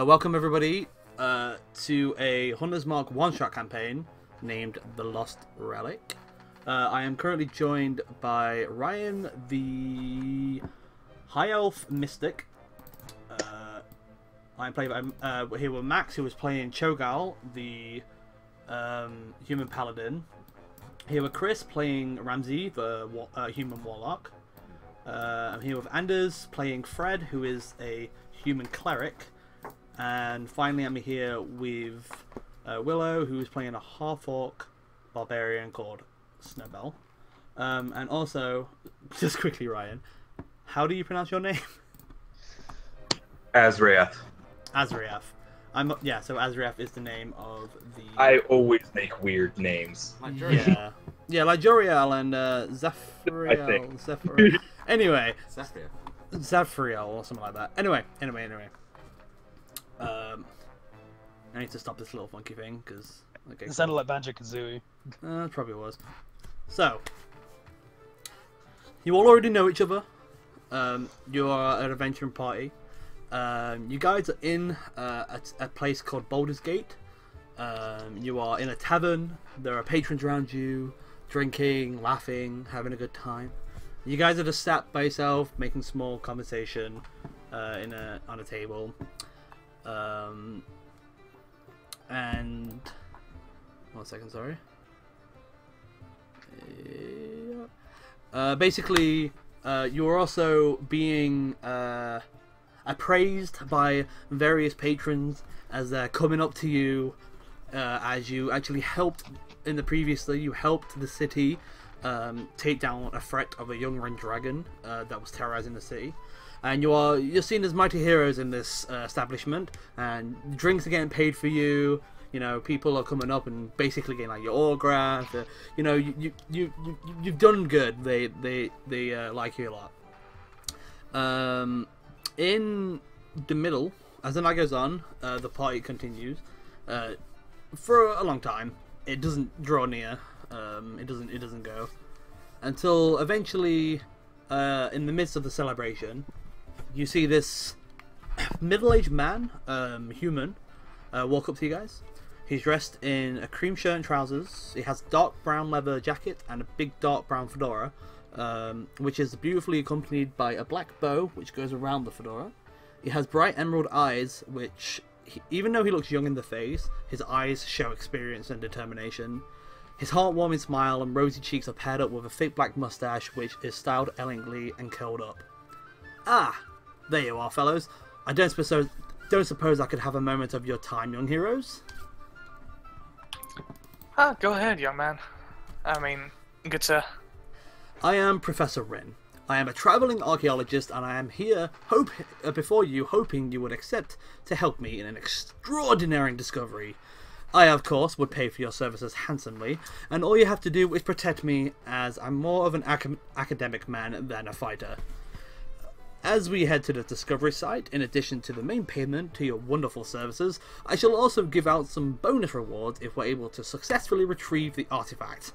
Welcome everybody to a Hunter's Mark one-shot campaign named The Lost Relic. I am currently joined by Ryan, the High Elf Mystic. I'm played by here with Max, who was playing Cho'Gall, the Human Paladin. Here with Chris playing Ramsey, the Human Warlock. I'm here with Anders playing Fred, who is a Human Cleric. And finally I'm here with Willow, who is playing a half-orc barbarian called Snowbell. And also, just quickly Ryan, how do you pronounce your name? Azraeth. Azraeth. So Azraeth is the name of the... I always make weird names. Yeah, like Joriel and Zephyriel. Anyway. Zephyriel or something like that. Anyway. I need to stop this little funky thing, because... Okay, it sounded like Banjo-Kazooie. It probably was. So, you all already know each other. You are an adventuring party. You guys are in a place called Baldur's Gate. You are in a tavern. There are patrons around you, drinking, laughing, having a good time. You guys are just sat by yourself, making small conversation on a table. And 1 second, sorry. Basically, you are also being appraised by various patrons as they're coming up to you, as you actually helped you helped the city take down a threat of a young red dragon that was terrorizing the city. And you're seen as mighty heroes in this establishment, and drinks are getting paid for you. You know, people are coming up and basically getting like your autograph. You know, you've done good. They like you a lot. In the middle, as the night goes on, the party continues for a long time. It doesn't draw near. It doesn't go until eventually, in the midst of the celebration, you see this middle-aged man, human, walk up to you guys. He's dressed in a cream shirt and trousers. He has dark brown leather jacket and a big dark brown fedora, which is beautifully accompanied by a black bow which goes around the fedora. He has bright emerald eyes, which, even though he looks young in the face, his eyes show experience and determination. His heartwarming smile and rosy cheeks are paired up with a thick black mustache which is styled elegantly and curled up. Ah, there you are, fellows. I don't suppose I could have a moment of your time, young heroes? Go ahead, young man. I mean, good sir. I am Professor Wren. I am a travelling archaeologist, and I am here before you, hoping you would accept to help me in an extraordinary discovery. I, of course, would pay for your services handsomely, and all you have to do is protect me, as I'm more of an academic man than a fighter. As we head to the discovery site, in addition to the main payment to your wonderful services, I shall also give out some bonus rewards if we're able to successfully retrieve the artifact,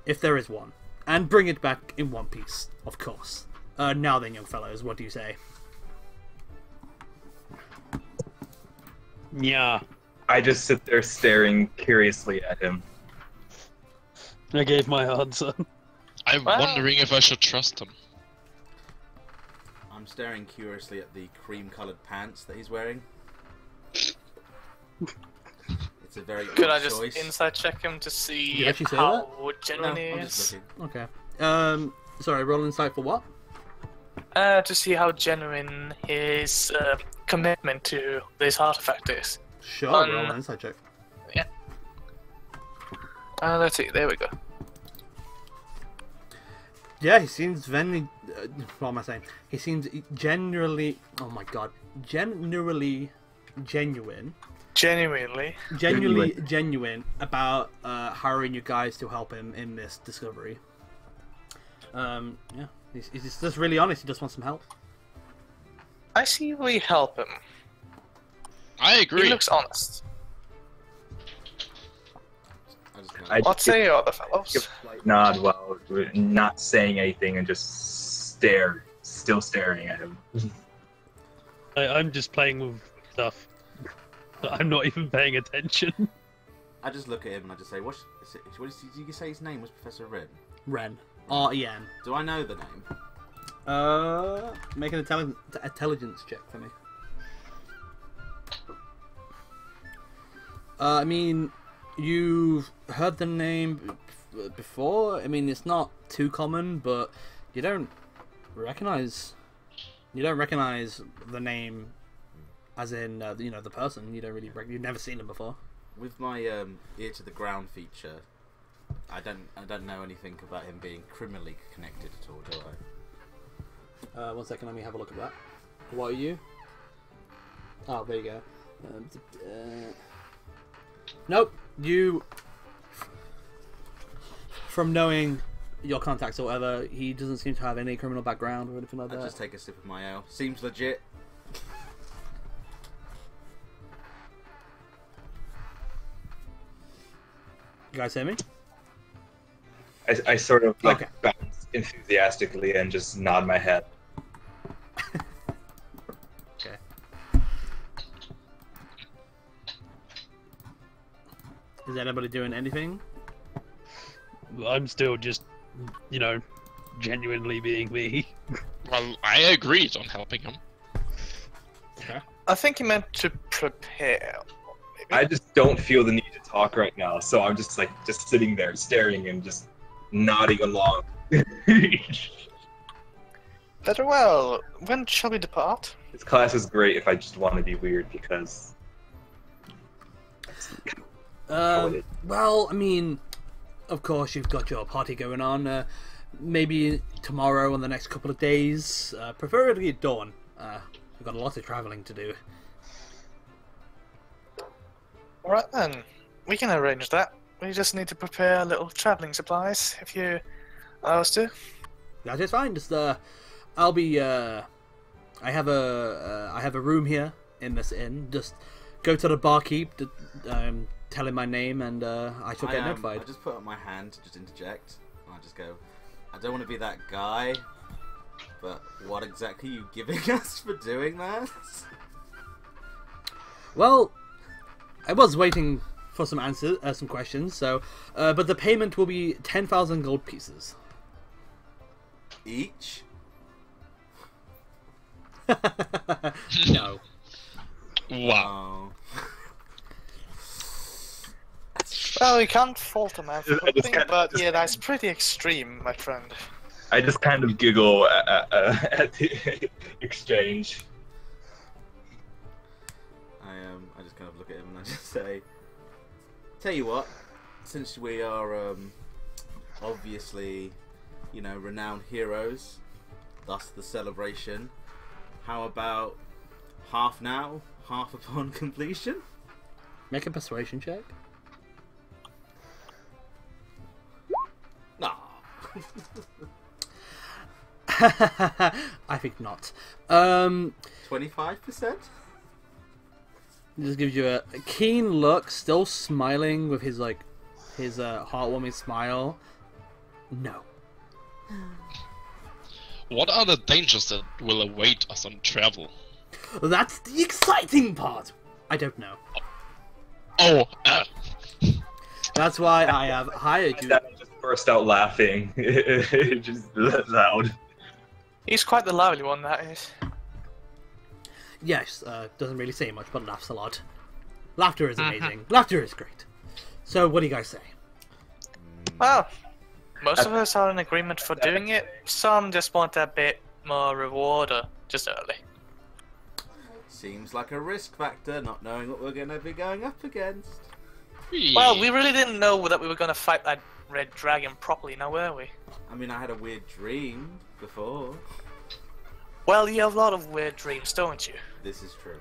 if there is one, and bring it back in one piece, of course. Now then, young fellows, what do you say? Yeah. I just sit there staring curiously at him. I gave my answer. I'm wondering if I should trust him. I'm staring curiously at the cream-coloured pants that he's wearing. It's a very Could odd I just choice. insight check him to see actually say how genuine No, he I'm is? just looking. Okay. Sorry, roll insight for what? To see how genuine his commitment to this artifact is. Sure, roll an insight check. Yeah. Let's see. There we go. Yeah, he seems very... what am I saying? He seems generally... Oh my god. Genuinely genuine about hiring you guys to help him in this discovery. Yeah, he's just really honest. He just wants some help. I see we help him. I agree. He looks honest. I What say you, other fellows? give a slight nod while not saying anything and just still staring at him. I'm just playing with stuff. I'm not even paying attention. I just look at him and I just say, what did you say his name was, Professor Ren? Ren. R-E-N. Do I know the name? Make an intelligence check for me. I mean, you've heard the name before. I mean, it's not too common, but you don't recognize the name, as in you know, the person. You don't really you've never seen him before. With my ear to the ground feature, I don't know anything about him being criminally connected at all, do I? 1 second, let me have a look at that. What are you? Oh, there you go. Nope, you. From knowing your contacts or whatever, he doesn't seem to have any criminal background or anything like that. I just take a sip of my ale. Seems legit. You guys hear me? I sort of like Okay. bounce enthusiastically and just nod my head. Okay. Is anybody doing anything? I'm still just, you know, genuinely being me. Well, I agreed on helping him. I think he meant to prepare. Maybe. I just don't feel the need to talk right now, so I'm just sitting there staring and just nodding along. Very well. When shall we depart? This class is great if I just want to be weird because Well, I mean, of course you've got your party going on. Maybe tomorrow or the next couple of days, preferably at dawn. We've got a lot of travelling to do. Alright then. We can arrange that. We just need to prepare little travelling supplies, if you allow us to. That is fine. Just I'll be. I have a room here in this inn. Just go to the barkeep, tell him my name, and I shall get notified. I just put up my hand to just interject, and I just go, I don't want to be that guy, but what exactly are you giving us for doing that? Well, I was waiting for some answers, some questions. So, but the payment will be 10,000 gold pieces. Each? No. Wow. Oh. Well, we can't fault a man for I just something, kinda- but yeah, that's pretty extreme, my friend. I just kind of giggle at the exchange. I just kind of look at him and I just say, tell you what, since we are obviously, you know, renowned heroes, thus the celebration, how about half now, half upon completion? Make a persuasion check. No. I think not. 25%? He just gives you a keen look, still smiling with his heartwarming smile. No. What are the dangers that will await us on travel? That's the exciting part. I don't know. Oh, That's why I have hired you. Then I just burst out laughing, just loud. He's quite the lively one, that is. Yes, doesn't really say much, but laughs a lot. Laughter is amazing. Laughter is great. So, what do you guys say? Well, most of us are in agreement for doing it. Some just want a bit more reward, just early. Seems like a risk factor, not knowing what we're going to be going up against. Well, we really didn't know that we were going to fight that red dragon properly, now were we? I mean, I had a weird dream before. Well, you have a lot of weird dreams, don't you? This is true.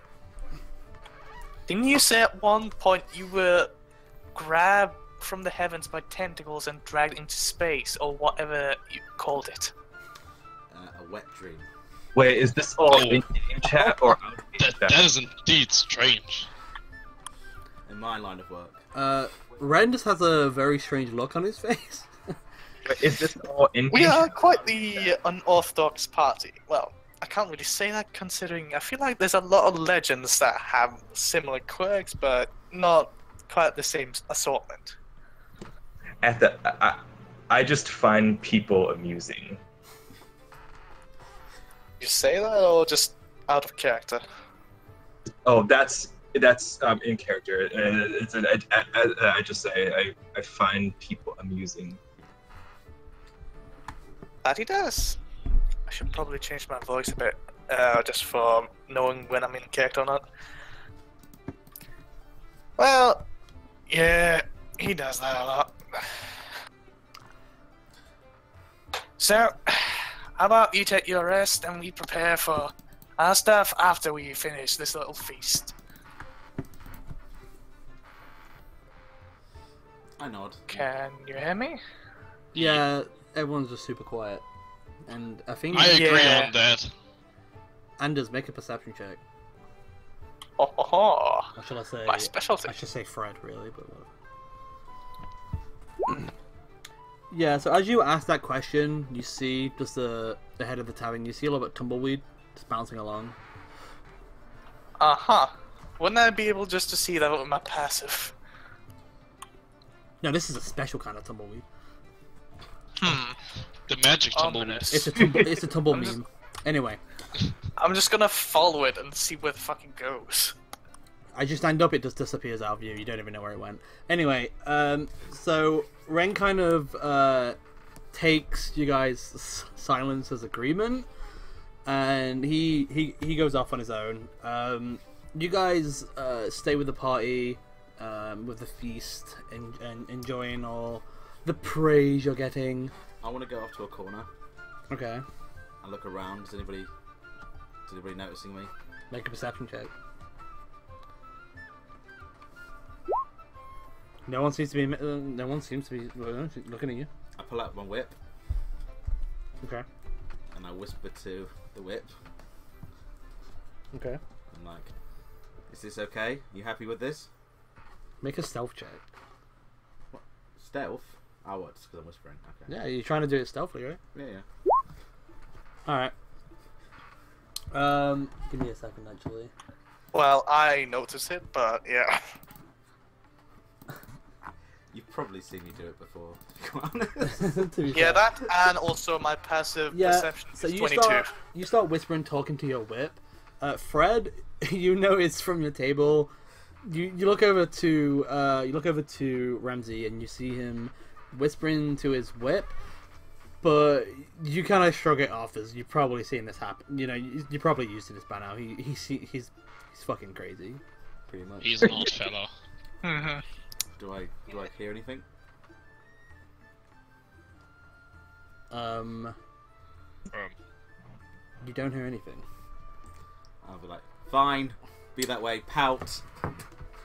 Didn't you say at one point you were grabbed from the heavens by tentacles and dragged into space, or whatever you called it? A wet dream. Wait, is this all in game chat or out of game that chat? is indeed strange. In my line of work. Ren just has a very strange look on his face. Wait, is this all in We game are chat? quite the unorthodox party. Well, I can't really say that considering I feel like there's a lot of legends that have similar quirks, but not quite the same assortment. I just find people amusing. You say that, or just out of character? Oh, that's in character. I just say I find people amusing. That he does. I should probably change my voice a bit, just for knowing when I'm in character or not. Well, yeah, he does that a lot. So, how about you take your rest and we prepare for our stuff after we finish this little feast? I nod. Can you hear me? Yeah, everyone's just super quiet. And I think I agree Yeah. on that. Anders, make a perception check. Oh, ho, ho. Or should I say... My specialty. I should say Fred, really, but whatever. Yeah, so as you ask that question, you see just the head of the tavern, you see a little bit of tumbleweed just bouncing along. Uh-huh. Wouldn't I be able just to see that with my passive? No, this is a special kind of tumbleweed. The magic tumbleweed. Ominous. It's a tumble I'm just- meme. Anyway, I'm just gonna follow it and see where the fucking goes. I just stand up, it just disappears out of view. You don't even know where it went. Anyway, so Ren kind of takes you guys' silence as agreement, and he goes off on his own. You guys stay with the party, with the feast, and enjoying all the praise you're getting. I want to go off to a corner Okay, and look around. Is anybody noticing me? make a perception check. No one seems to be. No one seems to be looking at you. I pull out my whip Okay. and I whisper to the whip. Okay. I'm like, "Is this okay? You happy with this?" Make a stealth check. What? Stealth? Oh, what? Just because I'm whispering. Okay. Yeah, you're trying to do it stealthily, right? Yeah. Alright. Give me a second, actually. Well, I noticed it, but yeah. You've probably seen me do it before. To be honest. To be Yeah, fair. that and also my passive Yeah, perception so is you 22. start whispering, talking to your whip. Fred, you notice from your table, you look over to Ramsey and you see him whispering to his whip, but you kind of shrug it off as you've probably seen this happen. You know, you're probably used to this by now. He's fucking crazy, pretty much. He's an odd fella. Mhm. Do I hear anything? You don't hear anything. I'll be like, "Fine, be that way." Pout, and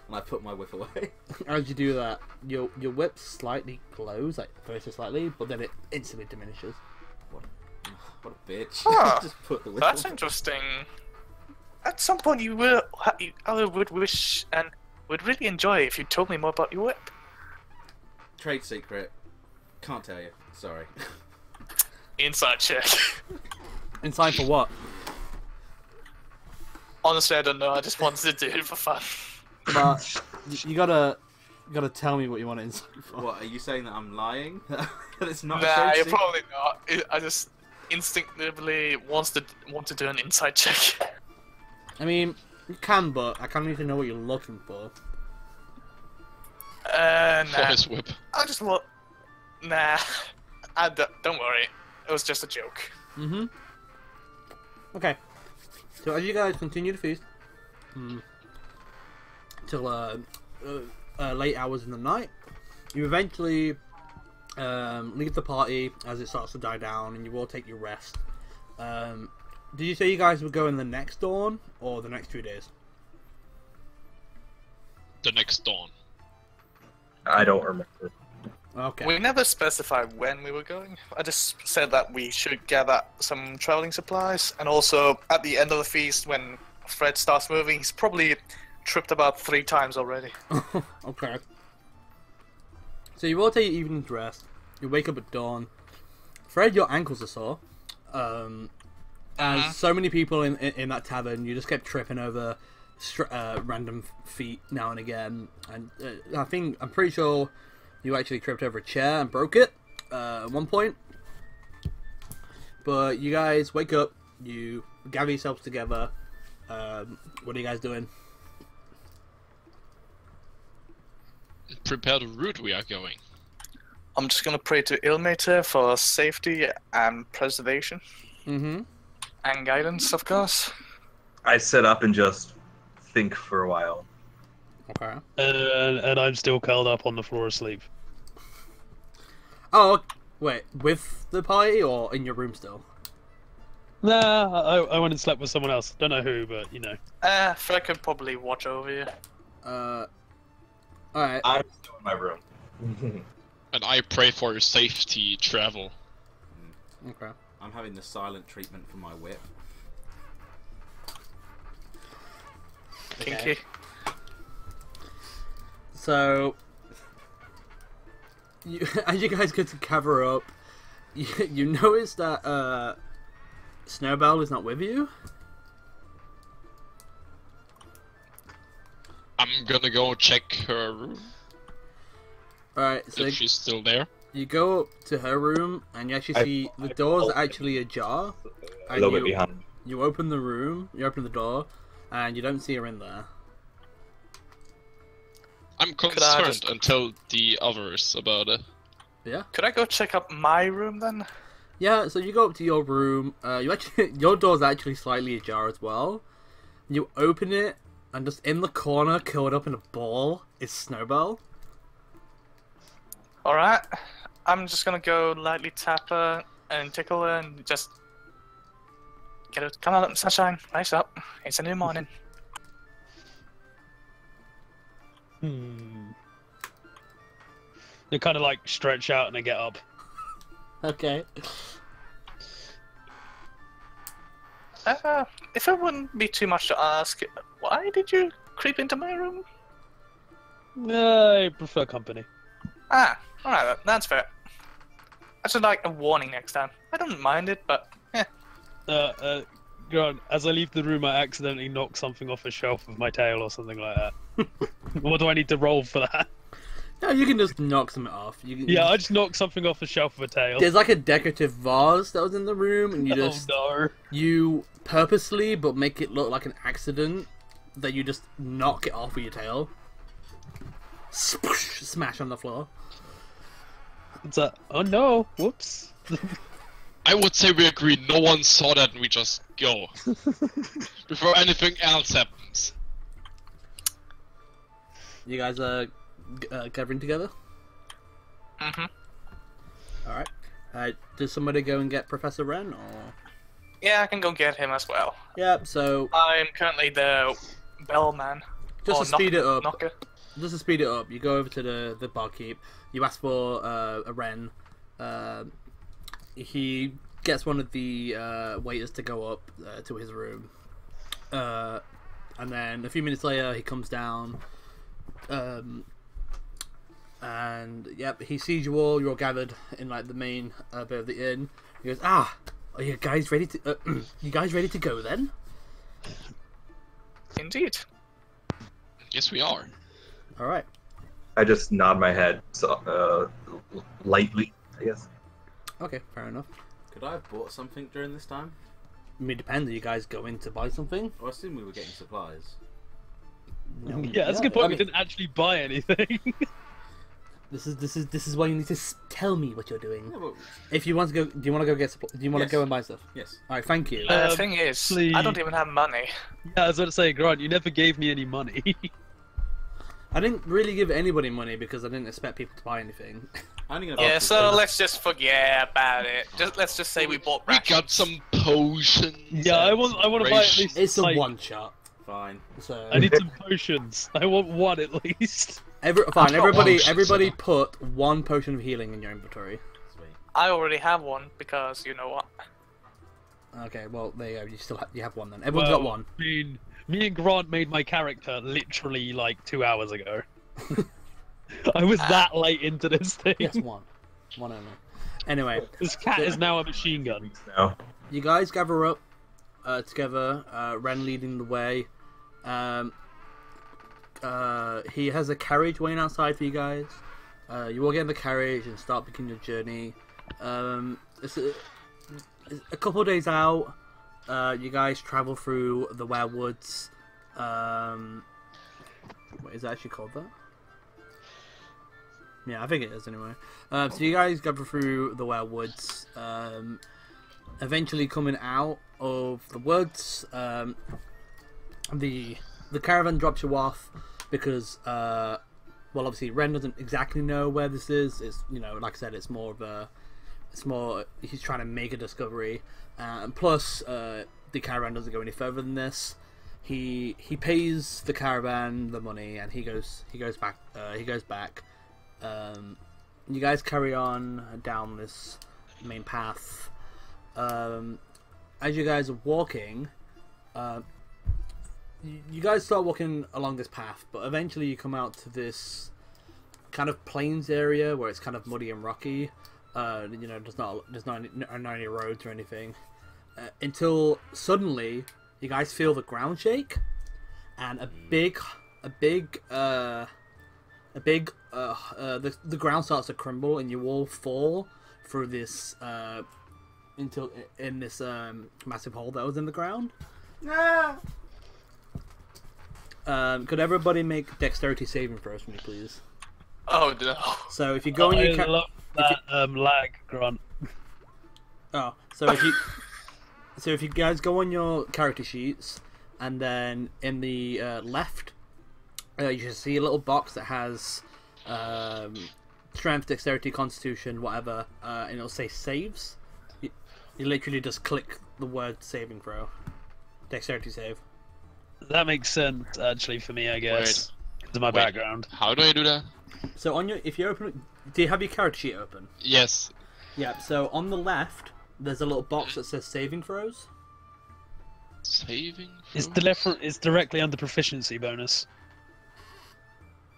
I put my whip away. As you do that, your whip slightly glows, like very so slightly, but then it instantly diminishes. What a bitch! Huh. Just put the whip. That's away. interesting. At some point, I would wish and would really enjoy if you told me more about your whip. Trade secret. Can't tell you. Sorry. Inside check. Inside for what? Honestly, I don't know. I just wanted to do it for fun. But you gotta tell me what you want it inside for. What are you saying, that I'm lying? That it's not. a Nah, trade you're secret? probably not. I just instinctively want to do an inside check. I mean, you can, but I kind of need to know what you're looking for. For Nah. his whip. I just look. Nah. Don't worry. It was just a joke. Mm-hmm. Okay. So as you guys continue to feast, till late hours in the night, you eventually leave the party as it starts to die down, and you all take your rest. Did you say you guys would go in the next dawn or the next 2 days? The next dawn. I don't remember. Okay. We never specified when we were going. I just said that we should gather some traveling supplies, and also at the end of the feast, when Fred starts moving, he's probably tripped about 3 times already. Okay. So you all take your evening's rest. You wake up at dawn. Fred, your ankles are sore. As so many people in that tavern, you just kept tripping over random feet now and again, and I'm pretty sure you actually tripped over a chair and broke it at one point. But you guys wake up, you gather yourselves together. What are you guys doing? Prepare the route we are going. I'm just gonna pray to Ilmater for safety and preservation. Mm-hmm. And guidance, of course. I sit up and just think for a while. Okay. And I'm still curled up on the floor asleep. Oh, wait, with the party or in your room still? Nah, I went and slept with someone else. Don't know who, but you know. Fred could probably watch over you. Alright. I'm still in my room. And I pray for your safety travel. Okay. I'm having the silent treatment for my whip. Kinky. So, as you guys get to cover up, you notice that Snowbell is not with you. I'm gonna go check her room Alright, so if she's still there. you go up to her room and you actually see the door's actually ajar. A And little bit behind. You open the room, you open the door, and you don't see her in there. I'm I concerned just- and tell the others about it. Yeah? Could I go check up my room then? Yeah, so you go up to your room, your door's actually slightly ajar as well. You open it, and just in the corner, curled up in a ball, is Snowbell. Alright. I'm just gonna go lightly tap her and tickle her and just get her. Come on, sunshine. Rise up. It's a new morning. They kind of like stretch out and they get up. Okay. If it wouldn't be too much to ask, why did you creep into my room? I prefer company. Ah, alright, that's fair. I should like a warning next time. I don't mind it, but God, as I leave the room, I accidentally knock something off a shelf with my tail or something like that. What do I need to roll for that? No, you can just knock something off. Yeah, I just knocked something off a shelf with a tail. There's like a decorative vase that was in the room, and you just Oh you purposely, but make it look like an accident, that you just knock it off with your tail. Smash on the floor. no! It's a oh no! Whoops! I would say we agree no one saw that and we just go. Before anything else happens. You guys are gathering together? mhm. Alright. Does somebody go and get Professor Wren, or...? Yeah, I can go get him as well. Yeah, so, I'm currently the bellman. just or to speed it up, knocker. you go over to the barkeep, you ask for a Wren, he gets one of the waiters to go up to his room, and then a few minutes later he comes down, and yep, he sees you all, you're all gathered in like the main bit of the inn. He goes, are you guys ready to you guys ready to go then? Indeed. Yes, we are. Alright. I just nod my head, so lightly, I guess. Okay, fair enough. Could I have bought something during this time? I mean, it depends, are you guys going to buy something? I assume we were getting supplies. No. Yeah, that's a good point. I We mean, didn't actually buy anything. This is why you need to tell me what you're doing. Yeah, well, If you want to go, do you want to go get? Do you want Yes. to go and buy stuff? yes. All right, thank you. The Um, thing is, please. I don't even have money. Yeah, I was about to say, Grant, you never gave me any money. I didn't really give anybody money because I didn't expect people to buy anything. I'm only gonna Yeah, buy so some- let's just forget about it. Let's just say we bought We rations. got some potions. Yeah, I want to buy at rations. least. It's a like, one shot, Fine. so I need some potions. I want one at least. fine. Everybody, potions, everybody, so- put one potion of healing in your inventory. Sweet. I already have one because you know what? Okay, well there you go. You have one then. Everyone's got one. I mean, me and Grant made my character literally like 2 hours ago. I was that late into this thing. Yes, one only. Anyway, This cat is now a machine gun. No. you guys gather up. together. Ren leading the way. He has a carriage waiting outside for you guys. You all get in the carriage and start beginning your journey. It's a couple of days out. You guys travel through the werewoods. What is it actually called that? Yeah, I think it is anyway. So you guys go through the werewoods. Eventually coming out of the woods, the caravan drops you off because, well, obviously Ren doesn't exactly know where this is. It's, you know, like I said, it's more he's trying to make a discovery, and plus the caravan doesn't go any further than this. He pays the caravan the money, and he goes back. You guys carry on down this main path. As you guys are walking, you guys start walking along this path, but eventually you come out to this kind of plains area where it's kind of muddy and rocky. You know, there's not any roads or anything, until suddenly you guys feel the ground shake, and the ground starts to crumble, and you all fall through this in this massive hole that was in the ground. Could everybody make dexterity saving throws for me, please? Oh no. So if you go in your I love that lag, Grant. Oh, so if you guys go on your character sheets, and then in the left, you should see a little box that has strength, dexterity, constitution, whatever, and it'll say saves. You literally just click the word saving throw, dexterity save. That makes sense, actually, for me, I guess. Because of my background. How do I do that? So if you open, do you have your character sheet open? Yes. Yeah. So on the left, there's a little box that says saving throws. Saving It's it's directly under proficiency bonus.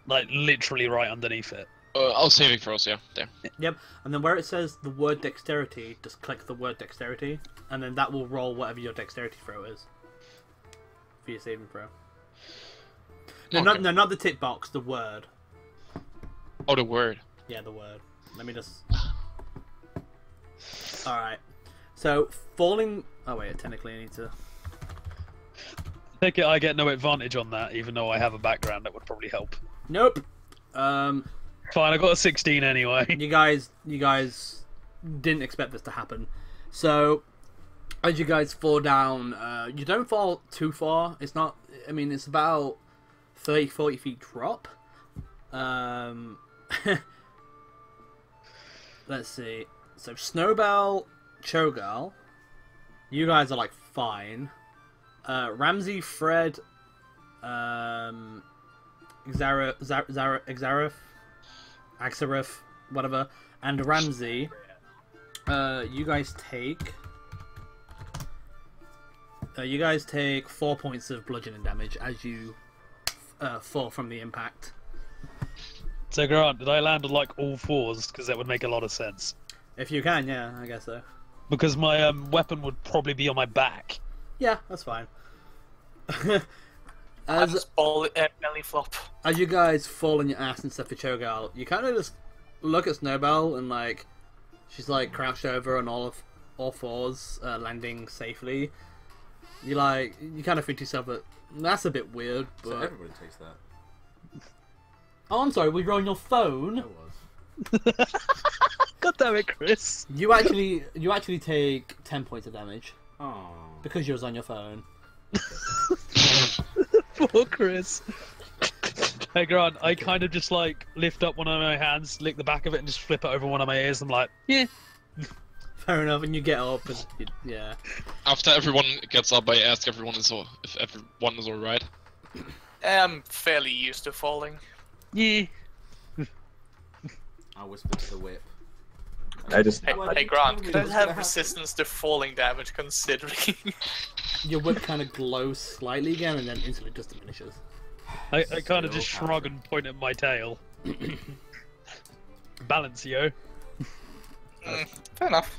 Like, literally right underneath it. Saving throws, yeah. There. Yep. And then where it says the word dexterity, just click the word dexterity, and then that will roll whatever your dexterity throw is for your saving throw. No, Okay. not the tick box, the word. Oh, the word. Yeah, the word. Let me just... Alright. So, falling... Oh wait, technically I need to... Take it, I get no advantage on that, even though I have a background that would probably help. Nope. Fine, I got a 16 anyway. You guys didn't expect this to happen. So, as you guys fall down, you don't fall too far. It's not... I mean, it's about 30-40 feet drop. Let's see. So, Snowbell, Cho'Gall, you guys are, like, fine. Ramsey, Fred, Axareth, whatever, and Ramsey, you guys take 4 points of bludgeoning damage as you fall from the impact. So, Grant, did I land on, like, all fours? Because that would make a lot of sense. If you can, yeah, I guess so. Because my weapon would probably be on my back. Yeah, that's fine. Just belly flop. As you guys fall on your ass and stuff for Cho'Gall, you kind of just look at Snowbell and, like, she's, like, crouched over on all fours, landing safely. You kind of think to yourself that that's a bit weird, but... So everybody takes that. Oh, I'm sorry, were you on your phone? I was. God damn it, Chris. You actually take 10 points of damage Oh. because you was on your phone. Poor Chris. Hey, Grant, I kind of just, like, lift up one of my hands, lick the back of it, and just flip it over one of my ears. I'm like, yeah. Fair enough, and you get up, and yeah. After everyone gets up, I ask everyone if everyone is alright. I'm fairly used to falling. Yeah. I whispered to the whip. I just Hey Grant, could I have resistance to falling damage considering? Your whip kind of glows slightly again, and then instantly just diminishes. I kind of just shrug and point at my tail. Balance, yo. Fair enough.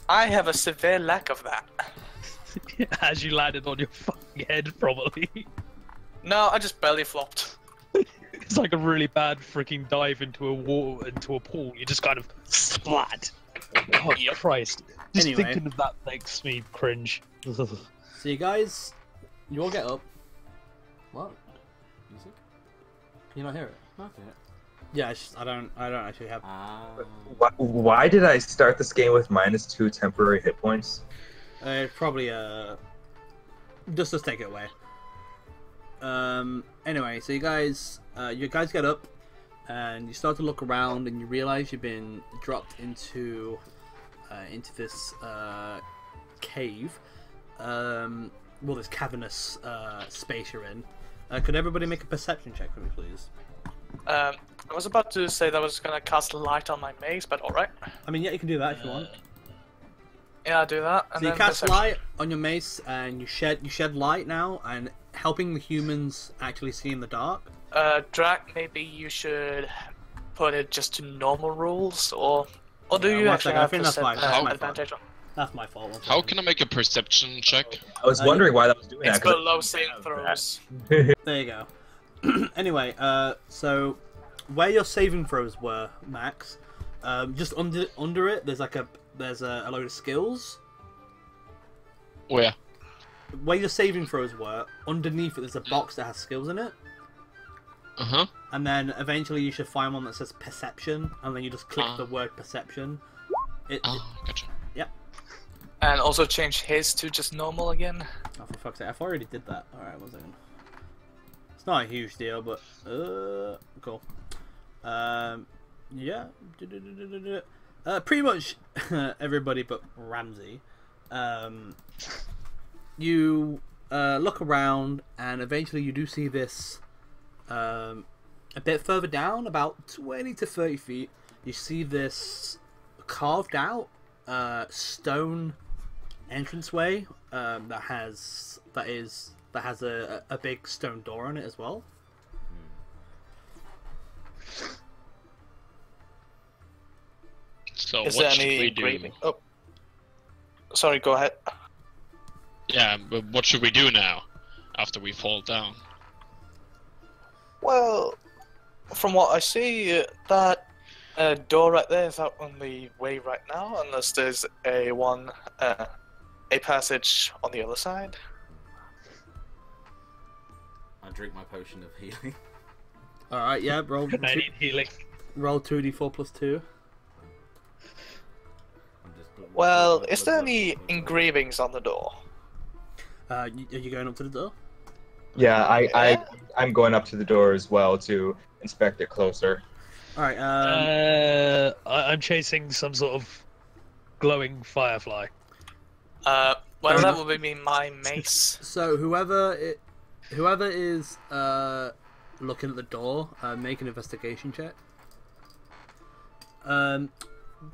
I have a severe lack of that. As you landed on your fucking head, probably. No, I just belly flopped. It's like a really bad freaking dive into a pool. You just kind of splat. God Christ. Just Anyway. thinking of that makes me cringe. So you guys, you all get up. What? Music? Can you not hear it? Okay. Yeah, I don't actually have. Why did I start this game with -2 temporary hit points? Probably just take it away. Anyway, so you guys get up and you start to look around and you realize you've been dropped into this cave. Well, this cavernous space you're in. Could everybody make a perception check for me, please? I was about to say that I was gonna cast light on my mace, but alright. I mean, yeah, you can do that if you want. Yeah, I'll do that. And So you then cast perception. light on your mace and you shed light now, and helping the humans actually see in the dark. Drac, maybe you should put it just to normal rules, or do Yeah, you one actually second, I have think that's my advantage on? That's my fault. one How second. can I make a perception check? I was wondering why that was doing It's that. 'cause I below didn't saving have throws. There you go. Anyway, so where your saving throws were, Max, just under it, there's a load of skills. Where? Where your saving throws were, underneath it, there's a box that has skills in it. Uh-huh. And then eventually you should find one that says perception, and then you just click the word perception. Oh, gotcha. And also change his to just normal again. Oh, for fuck's sake, I already did that. Alright, 1 second. It's not a huge deal, but cool. Yeah. Pretty much everybody but Ramsey. You look around, and eventually you do see this a bit further down, about 20 to 30 feet. You see this carved out stone entranceway that has a big stone door on it as well. So Is what there should any we do? engraving? Oh, sorry. Go ahead. Yeah, but what should we do now? After we fall down? Well, from what I see, that door right there is out on the way right now, unless there's a passage on the other side. I drink my potion of healing. Alright, yeah, roll I need healing. roll 2d4 plus 2. Well, is there any engravings on the door? Are you going up to the door? Yeah, I'm going up to the door as well to inspect it closer. Alright, I'm chasing some sort of glowing firefly. Well, Fair that enough. would be my mace. so whoever is looking at the door, make an investigation check.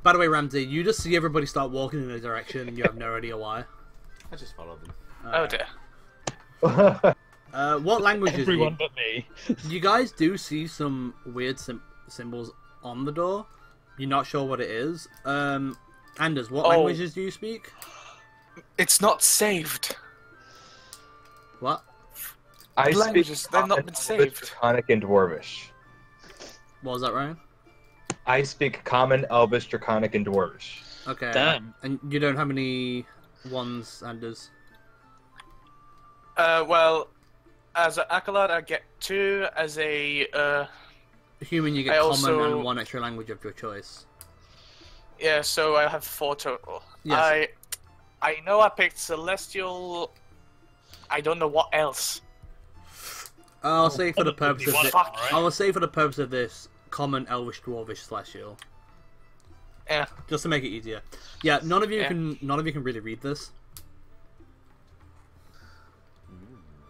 By the way, Ramsey, you just see everybody start walking in a direction and you have no idea why. I just followed them. Oh dear. What languages? Everyone but me. You guys do see some weird symbols on the door. You're not sure what it is. Anders, what languages do you speak? It's not saved. What? I Languages, speak they've not Common, been Elvish, saved. Draconic, and Dwarvish. What was that, Ryan? I speak Common, Elvish, Draconic, and Dwarvish. Okay. Damn. And you don't have any ones, Anders? Well, as an acolyte, I get 2. As a Human, you I get common also- and 1 extra language of your choice. yeah, so I have 4 total. Yes. I know I picked Celestial. I don't know what else. I'll say for the purpose of One this, fuck. I will say for the purpose of this, common, elvish, dwarvish, celestial, Yeah. just to make it easier. Yeah, none of you Yeah. can really read this.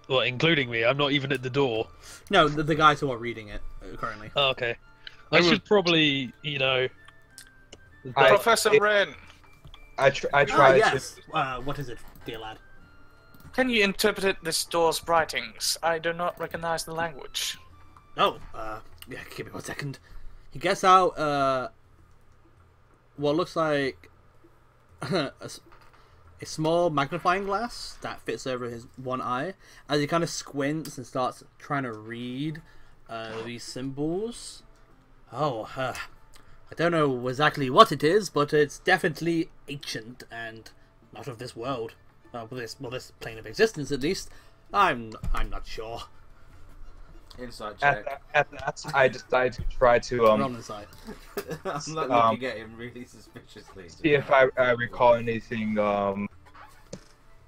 Well, including me. I'm not even at the door. No, the guys who are reading it currently. Oh, okay. I should probably, Professor Wren, I tried yes. What is it, dear lad? can you interpret this door's writings? I do not recognize the language. Oh, yeah, give me 1 second. He gets out, what looks like a small magnifying glass that fits over his one eye as he kind of squints and starts trying to read these symbols. Oh, I don't know exactly what it is, but it's definitely ancient and not of this world. This plane of existence, at least. I'm not sure. Insight check. At that, I decide to try to Roll on inside. I'm like looking at him really suspiciously. see if I recall anything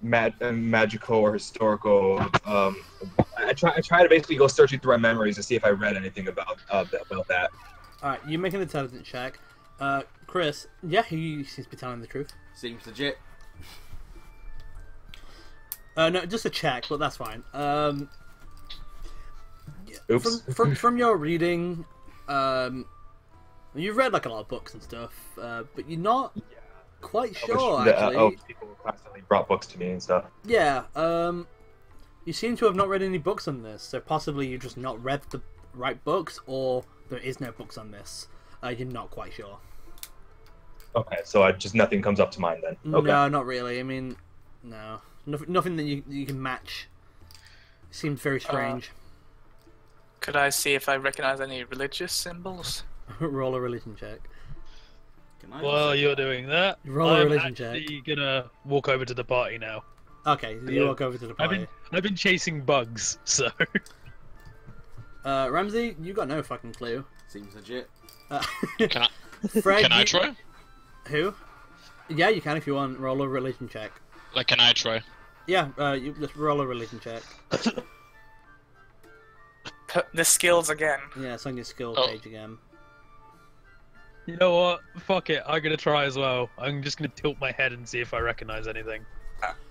magical or historical. I try to basically go searching through my memories to see if I read anything about that. Alright, you make an intelligence check. Chris, yeah, he seems to be telling the truth. Seems legit. No, just a check, but that's fine. Oops. From your reading, you've read like a lot of books and stuff, but you're not quite sure, actually. People constantly brought books to me and stuff. Yeah, you seem to have not read any books on this, so possibly you just not read the right books, or there is no books on this. You're not quite sure. Okay, so just nothing comes up to mind then. Okay. No, not really. I mean, no. Nothing that you can match. Seems very strange. Could I see if I recognize any religious symbols? Roll a religion check. Can I While you're doing that, Roll a I'm religion check. actually gonna walk over to the party now. Okay, so you walk over to the party. I've been chasing bugs, so Ramsey, you got no fucking clue. Seems legit. Can Fred, I try? Who? Yeah, you can if you want. Roll a religion check. Like, can I try? Yeah, you just roll a religion check. The skills again. Yeah, it's on your skills Oh. page again. you know what? Fuck it, I'm gonna try as well. I'm just gonna tilt my head and see if I recognize anything.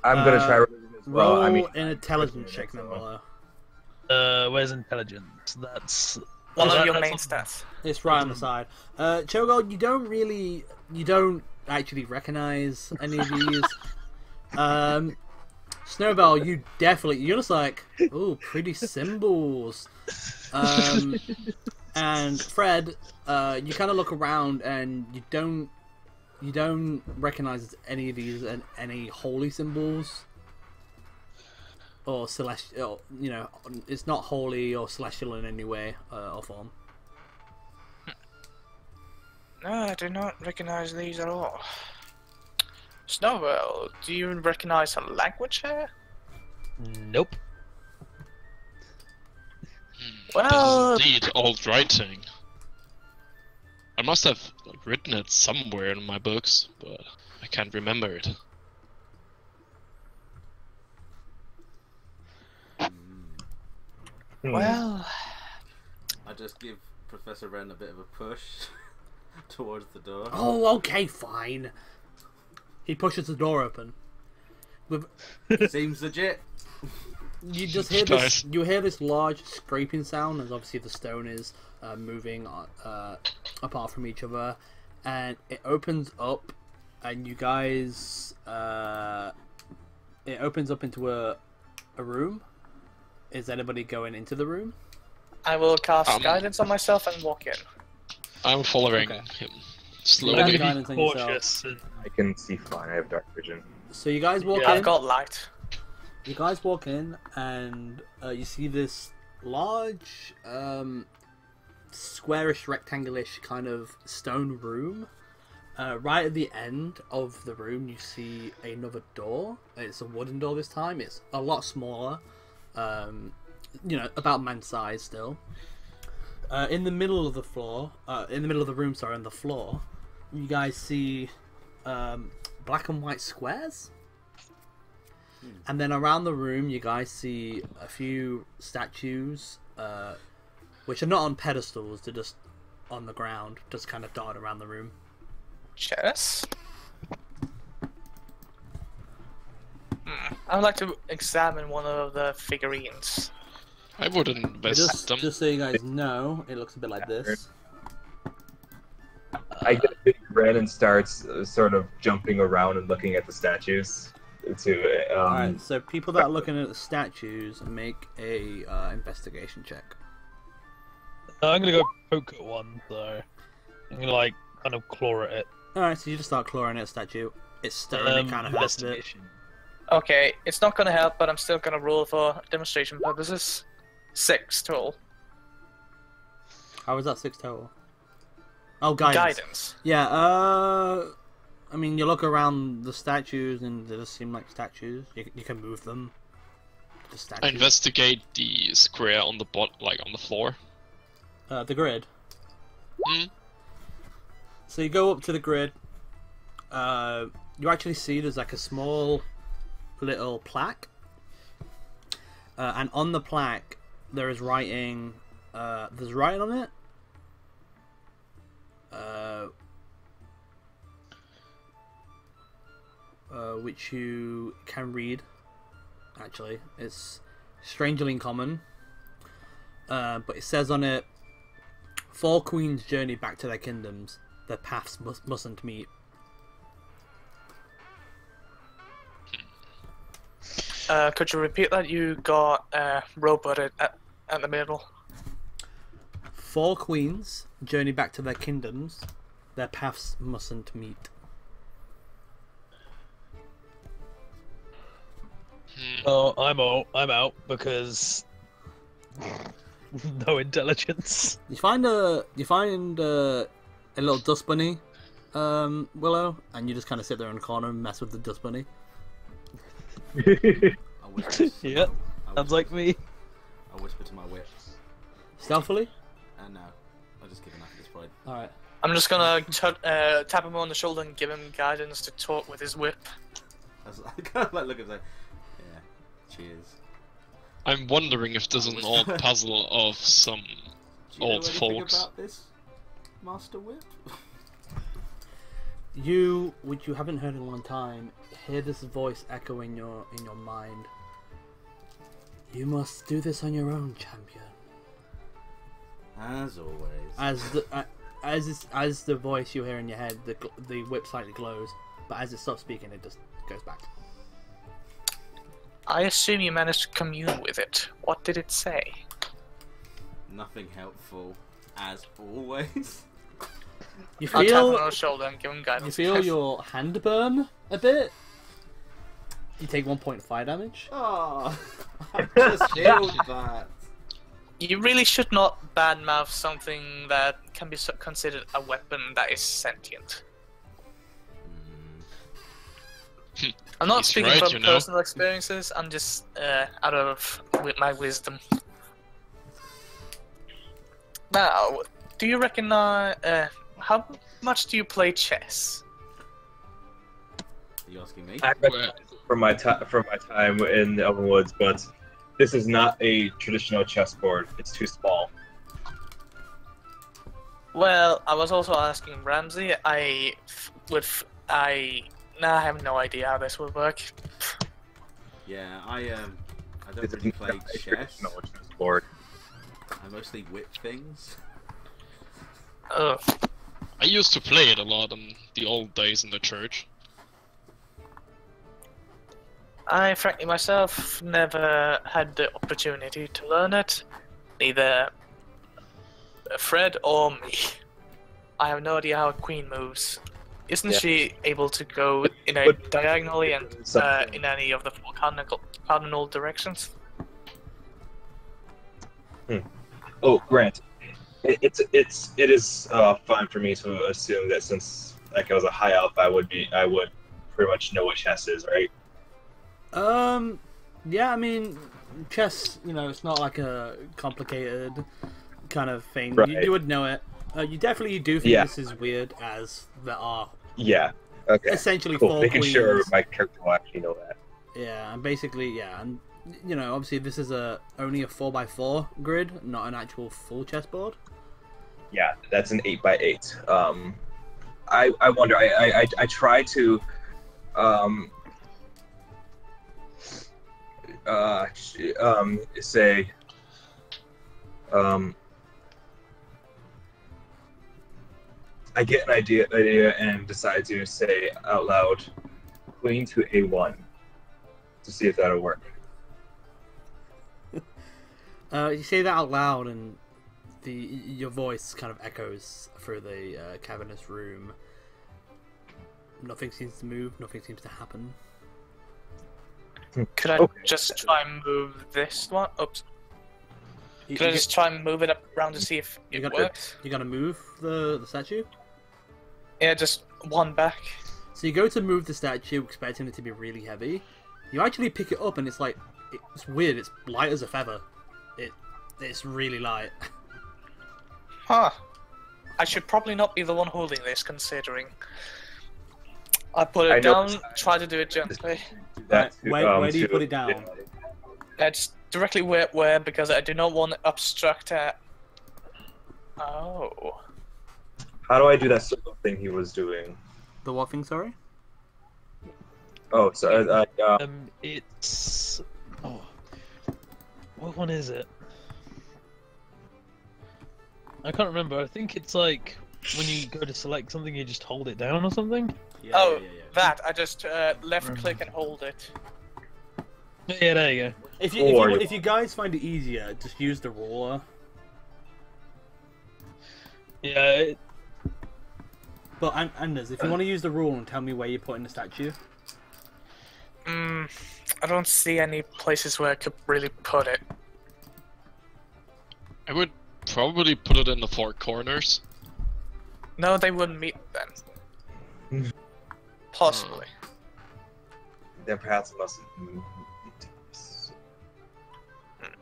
I'm gonna try religion as well. Roll I mean, an intelligence check then, so- below. Where's intelligence? That's One that- of your that's main on- stats. It's right on the side. Cho'Gall, you don't actually recognize any of these. Snowbell, you're just like, ooh, pretty symbols. And Fred, you kind of look around and you don't recognize any of these and any holy symbols or celestial. You know, it's not holy or celestial in any way or form. No, I do not recognize these at all. Snowbell, do you recognize a language here? Nope. Well, This is indeed old writing. I must have written it somewhere in my books, but I can't remember it. well, I just give Professor Wren a bit of a push towards the door. Oh, okay, fine. He pushes the door open. Seems legit. You just hear Nice. this. You hear this large scraping sound, as obviously the stone is moving apart from each other, and it opens up, and you guys. It opens up into a room. Is anybody going into the room? I will cast guidance on myself and walk in. I'm following Okay. him You slowly. have I'm gonna guidance be on yourself. cautious. And I can see fine. I have dark vision. So you guys walk I've in. got light. You guys walk in, and you see this large, squarish, rectangular-ish kind of stone room. Right at the end of the room, you see another door. It's a wooden door this time. It's a lot smaller. You know, about man's size still. In the middle of the floor, in the middle of the room, sorry, on the floor, you guys see black and white squares. And then around the room, you guys see a few statues, which are not on pedestals, they're just on the ground, just kind of dotted around the room. Chess? I would like to examine one of the figurines. I would invest them. Just so you guys know, it looks a bit like this. I get a big grin and starts sort of jumping around and looking at the statues. Alright, so people that are looking at the statues make a investigation check. I'm gonna go poke at one, so I'm gonna like kind of claw at it. Alright, so you just start clawing at a statue. It's stone. It kind of hurts a bit. Investigation. Okay, it's not gonna help, but I'm still gonna roll for demonstration purposes. 6 total. How was that 6 total? Oh, guidance. Yeah. I mean, you look around the statues, and they just seem like statues. You can move them. The I statues. investigate the square on the on the floor. The grid. Hmm? So you go up to the grid. You actually see there's like a small little plaque, and on the plaque there is writing. There's writing on it. Which you can read. Actually, it's strangely uncommon. But it says on it, 4 queens journey back to their kingdoms. Their paths mustn't meet. Could you repeat that? You got robot at the middle. 4 queens journey back to their kingdoms. Their paths mustn't meet. Oh, I'm out because no intelligence. You find a little dust bunny, Willow, and you just kind of sit there in a corner and mess with the dust bunny. I whisper, Yeah, sounds like me. I whisper to my whip. Stealthily. No, I'll just give enough at this point. All right. I'm just gonna tap him on the shoulder and give him guidance to talk with his whip. I was like, kind of like look at like, yeah, cheers. I'm wondering if there's an old puzzle of some Do you know old anything folks. about this, Master Whip? You, which you haven't heard in a long time, hear this voice echo in your mind. You must do this on your own, champion. As always. As the voice you hear in your head, the whip slightly glows, but as it stops speaking, it just goes back. I assume you managed to commune with it. What did it say? Nothing helpful, as always. You I'll tap him feel on the shoulder and give him you guidance. feel your hand burn a bit. You take 1.5 damage. Oh, I just healed that. You really should not badmouth something that can be considered a weapon that is sentient. I'm not He's speaking right, from you know. personal experiences, I'm just out of my wisdom. Now, do you recognize... how much do you play chess? Are you asking me? I recognize it from my time in the Elven Woods, but this is not a traditional chessboard. It's too small. Well, I was also asking Ramsey. I have no idea how this would work. Yeah, I don't It's really not play a chess. traditional chessboard. I mostly whip things. Ugh. I used to play it a lot in the old days in the church. I frankly myself never had the opportunity to learn it, neither Fred or me. I have no idea how a queen moves. Isn't Yeah. she able to go in a But- diagonally and Something. in any of the 4 cardinal directions? Oh, Grant, it is fine for me to assume that since like I was a high elf, I would pretty much know what chess is, right? Yeah, I mean, chess, it's not like a complicated kind of thing. Right. You would know it. You definitely do think Yeah. this is weird, as there are Yeah. Okay. essentially Cool. 4 Making queens. sure my character will actually know that. Yeah, and basically, yeah, and obviously this is only a 4x4 grid, not an actual full chessboard. Yeah, that's an 8x8. I wonder. I try to say I get an idea and decide to say out loud queen to a1 to see if that'll work. You say that out loud, and your voice kind of echoes through the cavernous room. Nothing seems to move. Nothing seems to happen. Could I just try and move this one? Oops. Could I just try and move it up around to see if it works? You're gonna move the statue? Yeah, just one back. So you go to move the statue, expecting it to be really heavy. You actually pick it up, and it's like it's weird. It's light as a feather. It's really light. Huh. I should probably not be the one holding this, considering. I put it down, try to do it gently. Where do you put it down? It's directly where because I do not want to obstruct it. Oh. How do I do that circle thing he was doing? The what thing, sorry? Oh, so It's... Oh. What one is it? I can't remember. I think it's like when you go to select something, you just hold it down or something. Yeah, that. I just left click and hold it. Yeah, there you go. If you guys find it easier, just use the ruler. Yeah. But Anders, if you want to use the ruler and tell me where you're putting the statue. I don't see any places where I could really put it. I would probably put it in the four corners. No, they wouldn't meet then. Possibly. Then perhaps it must.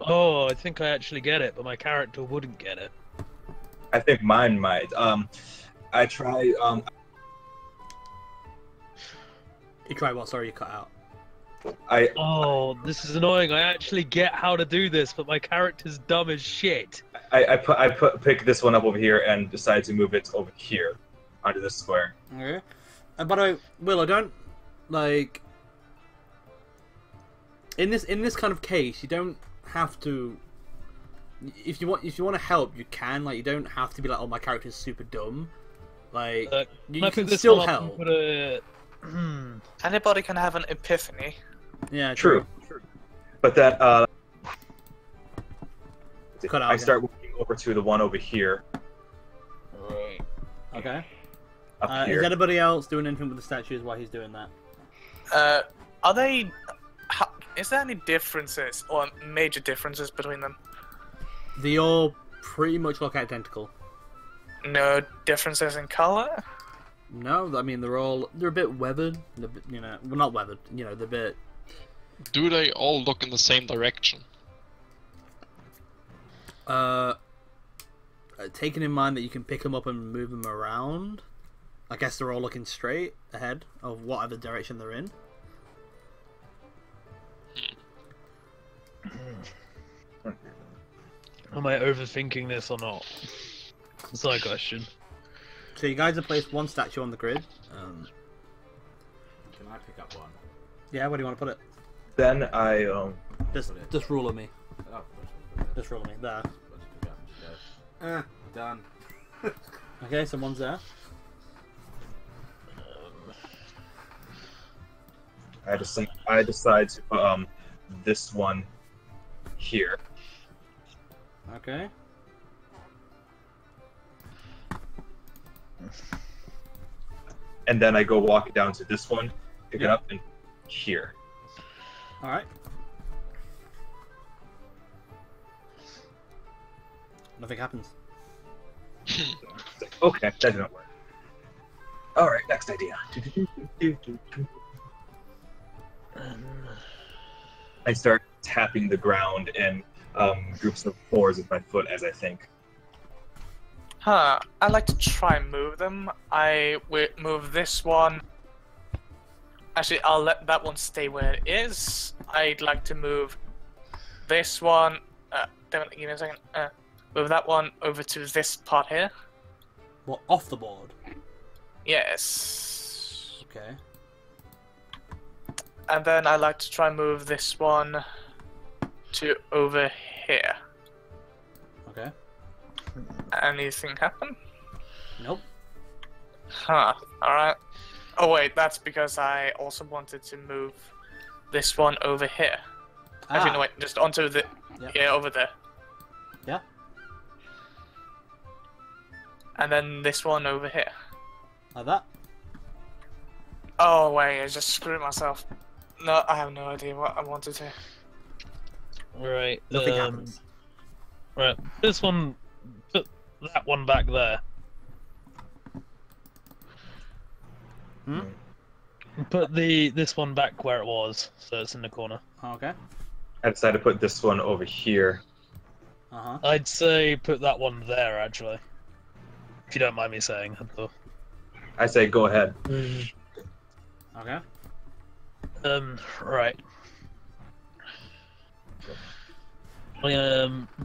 Oh, I think I actually get it, but my character wouldn't get it. I think mine might. I try. You try what? Sorry, you cut out. Oh, this is annoying. I actually get how to do this, but my character's dumb as shit. Pick this one up over here and decide to move it over here onto this square. Okay. And by the way, Will, I don't like in this kind of case. You don't have to. If you want to help, you can. Like, you don't have to be like, "Oh, my character's super dumb." Like, you can still help. Anybody can have an epiphany. Yeah, true. But that I start walking over to the one over here. Right. Okay. Up here. Is anybody else doing anything with the statues while he's doing that? Are they? Is there any differences or major differences between them? They all pretty much look identical. No differences in color? No, I mean they're a bit weathered. You know, well, not weathered. You know, they're a bit. Do they all look in the same direction? Taking in mind that you can pick them up and move them around, I guess they're all looking straight ahead of whatever direction they're in. Am I overthinking this or not? That's my question. So you guys have placed one statue on the grid. Can I pick up one? Yeah, where do you want to put it? Then I Just ruler me. Oh, Just ruler me. There. done. Okay, so one's there. I decide to put this one here. Okay. And then I go walk down to this one, pick it up, and here. Alright. Nothing happens. Okay, that didn't work. Alright, next idea. I start tapping the ground in groups of fours with my foot as I think. Huh. I'd like to try and move them. I will move this one. Actually, I'll let that one stay where it is. I'd like to move this one. Give me a second. Move that one over to this part here. What, off the board? Yes. Okay. And then I'd like to try and move this one to over here. Okay. Anything happen? Nope. Huh. Alright. Oh wait, that's because I also wanted to move this one over here. Actually, no, wait, just onto the... Yeah, over there. Yeah. And then this one over here. Like that? Oh wait, I just screwed myself. No, I have no idea what I wanted to. Right. Nothing happens. Right. This one. Put that one back there. Hmm? Put this one back where it was, so it's in the corner. Okay. I decided to put this one over here. Uh-huh. I'd say put that one there, actually. If you don't mind me saying. I say go ahead. Okay. Right.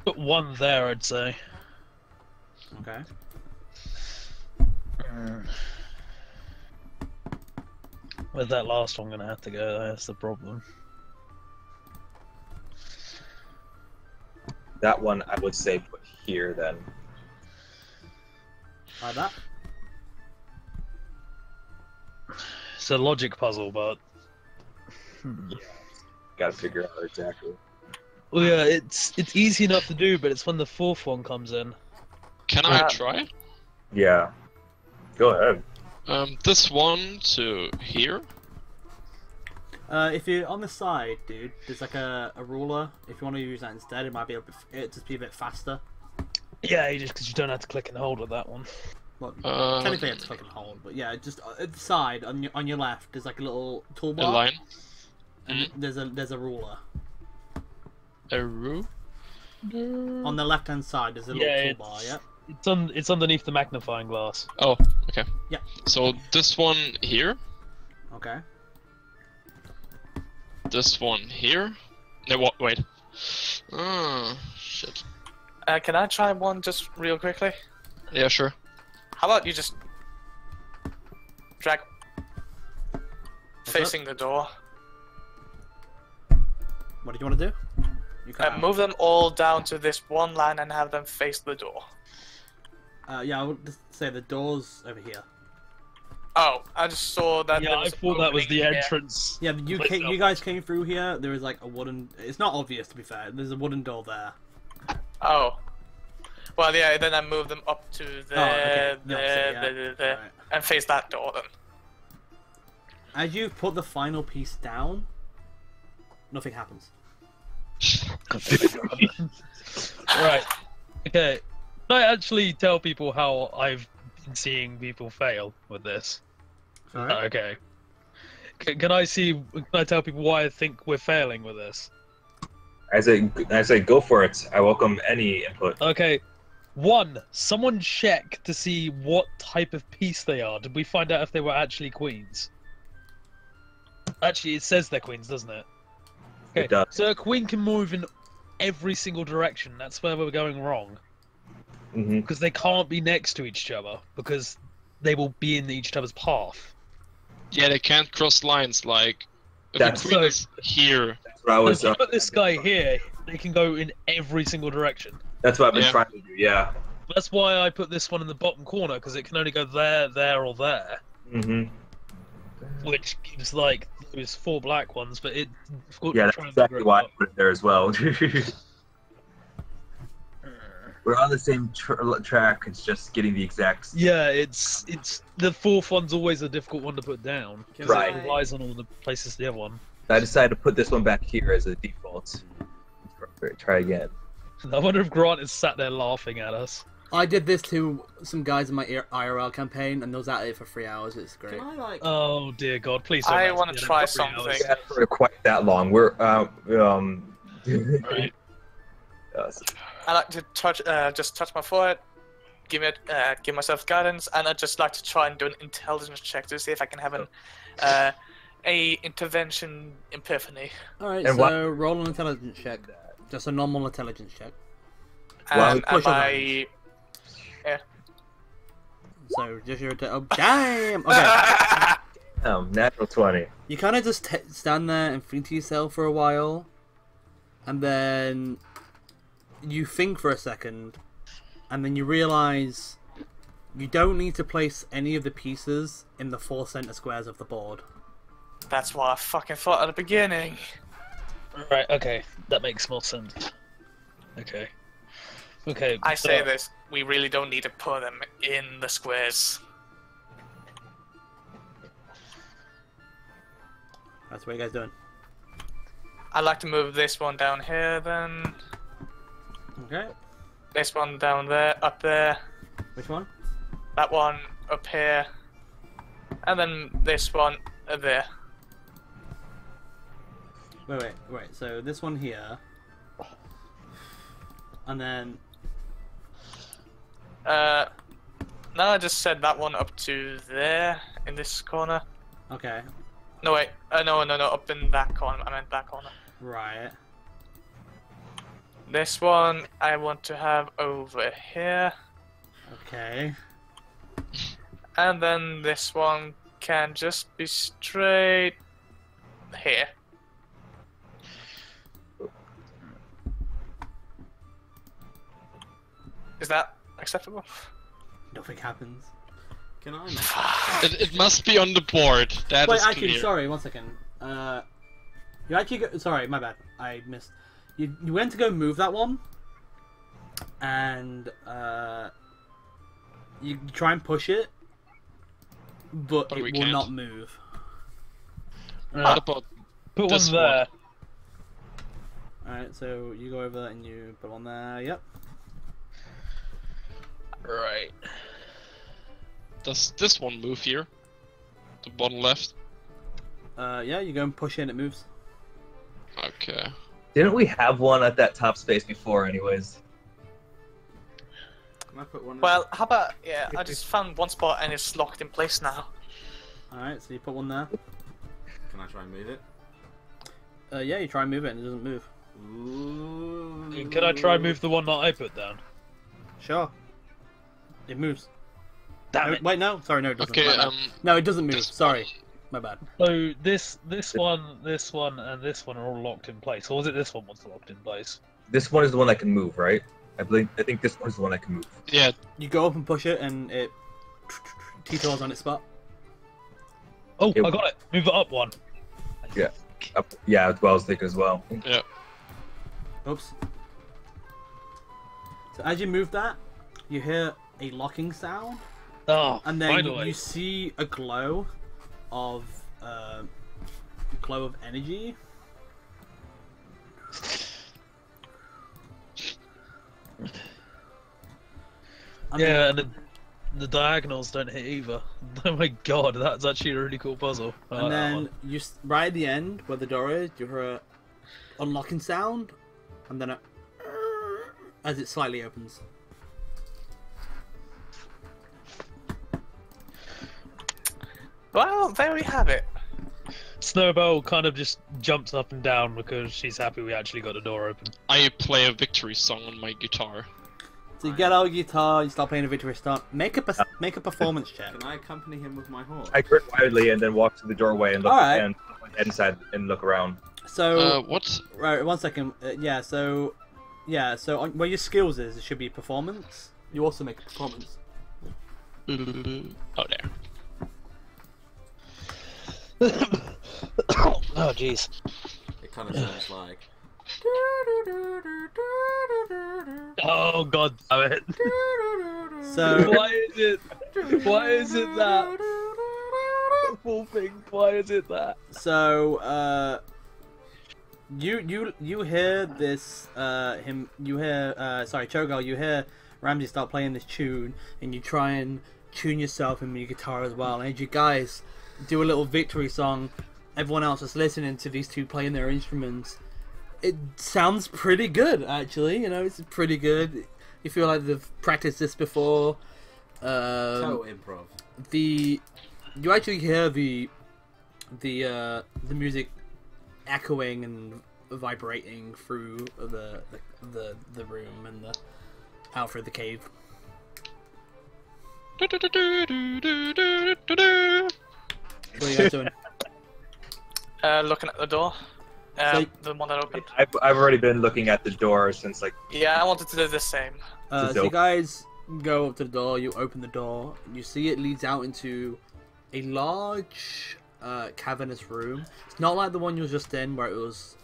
Put one there, I'd say. Okay. Where's that last one gonna have to go? That's the problem. That one I would say put here then. Like that? It's a logic puzzle, but Gotta figure out exactly. well, yeah, it's easy enough to do, but it's when the fourth one comes in. Can I try? Yeah. Go ahead. This one to here. If you're on the side, dude, there's like a ruler. If you want to use that instead, it might be it just be a bit faster. Yeah, just because you don't have to click and hold with that one. Well, technically, it's click and hold, but yeah, just at the side on your left, there's like a little toolbar. A line. And there's a ruler. A rule. On the left hand side, there's a little toolbar. Yeah. It's underneath the magnifying glass. Oh, okay. Yeah. So this one here. Okay. This one here. No, what? Wait. Oh, shit. Can I try one just real quickly? Yeah, sure. How about you just drag facing the door? What do you want to do? You can Move them all down to this one line and have them face the door. yeah, I would just say the door's over here. Oh, I just saw that. Yeah, there I was thought that was the opening here. entrance. Yeah, you guys came through here. There was like a wooden. It's not obvious to be fair. There's a wooden door there. Oh. Well, yeah, then I move them up to there, okay. Yeah, there, Right. and face that door then. As you put the final piece down, nothing happens. Right. Okay. Can I actually tell people how I've been seeing people fail with this? Sorry? Okay. Can I tell people why I think we're failing with this? I say go for it. I welcome any input. Okay. One, someone check to see what type of piece they are. Did we find out if they were actually queens? Actually, it says they're queens, doesn't it? Okay, It does. so a queen can move in every single direction. That's where we're going wrong. Mm-hmm. Because they can't be next to each other, because they will be in each other's path. Yeah, they can't cross lines. Like if That's- the queen is here. That's what I was. So if you put this guy here, they can go in every single direction. That's what I've been Yeah. trying to do. Yeah. That's why I put this one in the bottom corner, because it can only go there, there, or there. Mm-hmm. Which gives like those 4 black ones, but it. Yeah, that's exactly why I put it there as well. We're on the same track. It's just getting the exact. Yeah, it's the 4th one's always a difficult one to put down. 'Cause Right. It relies on all the places the other one. I decided to put this one back here as a default. Try again. I wonder if Grant is sat there laughing at us. I did this to some guys in my IRL campaign, and they was at it for 3 hours. It's great. Can I like? Oh dear God! Please. Don't I let us wanna be in try it for 3 something. hours. Yeah, for quite that long. We're Right. I like to touch, just touch my forehead, give myself guidance, and I just like to try and do an intelligence check to see if I can have a intervention epiphany. Alright, And so what- roll an intelligence check. Just a normal intelligence check. And push am your I? So just your oh damn. Okay, natural 20. you kind of just stand there and think to yourself for a while, and then you think for a second, and then you realize you don't need to place any of the pieces in the 4 center squares of the board. That's what I fucking thought at the beginning. Right. Okay. That makes more sense. Okay. Okay. I say so- this, we really don't need to put them in the squares. That's what you guys doing. I'd like to move this one down here then. Okay. This one down there, up there. Which one? That one up here. And then this one there. Wait. So this one here. And then... No, I just said that one up to there, in this corner. Okay. No, wait. No, up in that corner. I meant that corner. Right. This one I want to have over here. Okay. And then this one can just be straight here. Is that acceptable? Nothing happens. Can I make It must be on the board. That Wait, is actually, clear. sorry, one second. You actually go... Sorry, my bad. I missed. You went to go move that one. And, you try and push it. But But it we will can't. not move. What about Put one this there. Alright, so you go over and you put one there. Yep. Right. Does this one move here? The bottom left? Yeah, you go and push it and it moves. Okay. Didn't we have one at that top space before, anyways? Can I put one? Well, how about, yeah, I just found one spot and it's locked in place now. Alright, so you put one there. Can I try and move it? Yeah, you try and move it and it doesn't move. Ooh. Can I try and move the one that I put down? Sure. It moves. Damn Oh, it. wait, no. Sorry, no, it doesn't. Okay, My bad. No, it doesn't move. this Sorry. one. My bad. So this one, and this one are all locked in place. Or was it this one was locked in place? This one is the one that can move, right? I think this one is the one that can move. Yeah, You go up and push it and it teeters on its spot. Oh, It- I got it. Move it up one. Up, yeah, well, I was thinking as well. yeah. Oops. So as you move that, you hear a locking sound, Oh, and then finally. you see a glow of energy. And then- Yeah, and the diagonals don't hit either. Oh my god, that's actually a really cool puzzle. I like And that then one. you right at the end where the door is, you hear a unlocking sound, and then as it slightly opens. Well, there we have it. Snowball kind of just jumps up and down because she's happy we actually got the door open. I play a victory song on my guitar. So you get out your guitar, you start playing a victory song. Make a performance check. Can I accompany him with my horse? I grin wildly and then walk to the doorway and look Alright. and head inside and look around. So What? right, 1 second. So where your skills is, it should be performance. You also make a performance. Oh, there. Oh jeez. It kind of sounds like. Oh god damn it. So Why is it that? Full thing, why is it that? So you hear this Cho'Gall, you hear Ramsey start playing this tune, and you try and tune yourself in your guitar as well. And as you guys do a little victory song, everyone else is listening to these two playing their instruments. It sounds pretty good, actually. You know, it's pretty good. You feel like they've practiced this before. Total improv. You actually hear the music echoing and vibrating through the room and out through the cave. What are you guys doing? Looking at the door. So- The one that opened. I've already been looking at the door since like Yeah, I wanted to do the same. So you guys go up to the door, you open the door, and you see it leads out into a large cavernous room. It's not like the one you were just in where it was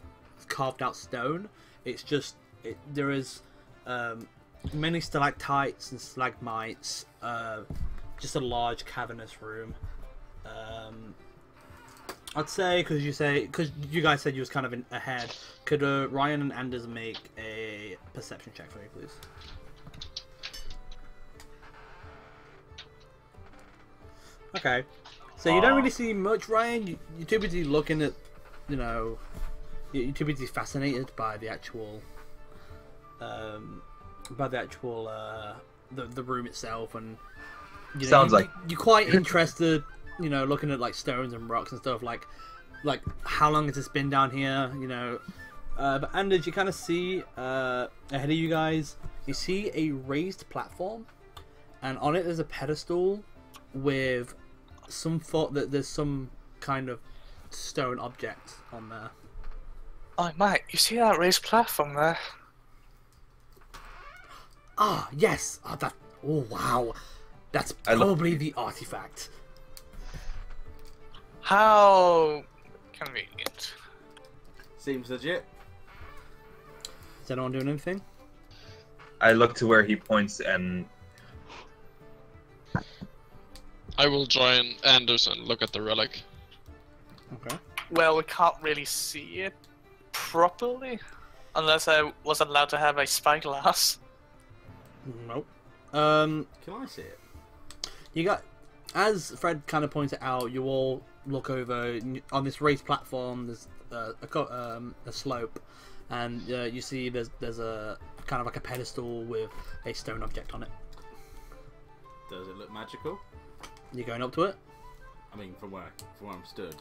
carved out stone. It's just, there is many stalactites and stalagmites, just a large cavernous room. I'd say because you guys said you was kind of ahead. Could Ryan and Anders make a perception check for me, please? Okay. So you don't really see much, Ryan. You're too busy looking at, you know, you're too busy fascinated by the actual, the room itself, and you know, Sounds like you're quite interested, you know, looking at like stones and rocks and stuff, like how long has this been down here, you know. But Anders, you kind of see ahead of you guys, you see a raised platform, and on it there's a pedestal with some thought that there's some kind of stone object on there. Oh, mate, you see that raised platform there? Ah, yes. Oh, wow. That's probably the artifact. How convenient. Seems legit. Is anyone doing anything? I look to where he points and I will join Anders and look at the relic. Okay. Well, we can't really see it properly, unless I wasn't allowed to have a spyglass. Nope. Can I see it? You got, as Fred kind of pointed out, you all look over on this raised platform. There's a slope, and you see there's a kind of like a pedestal with a stone object on it. Does it look magical? You're going up to it. I mean, from where I'm stood.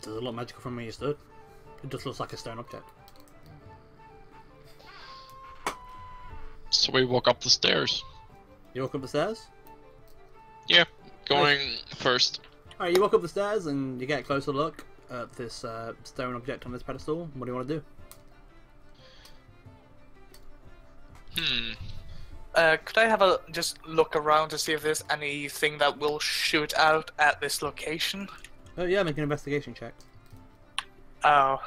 Does it look magical from where you stood? It just looks like a stone object. So we walk up the stairs. You walk up the stairs. Yeah, going first. Alright, you walk up the stairs and you get a closer look at this stone object on this pedestal. What do you want to do? Could I have just look around to see if there's anything that will shoot out at this location? Oh yeah, make an investigation check. Oh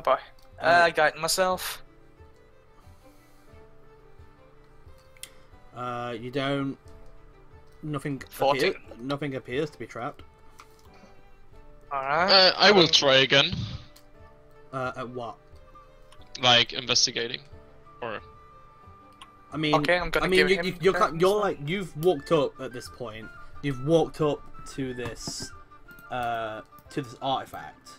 boy. I got it myself. You don't. Nothing. 14. Nothing appears to be trapped. Alright. I will try again. At what? Like investigating, or I mean, Okay, I'm gonna give him you're like, you've walked up at this point. You've walked up to this artifact.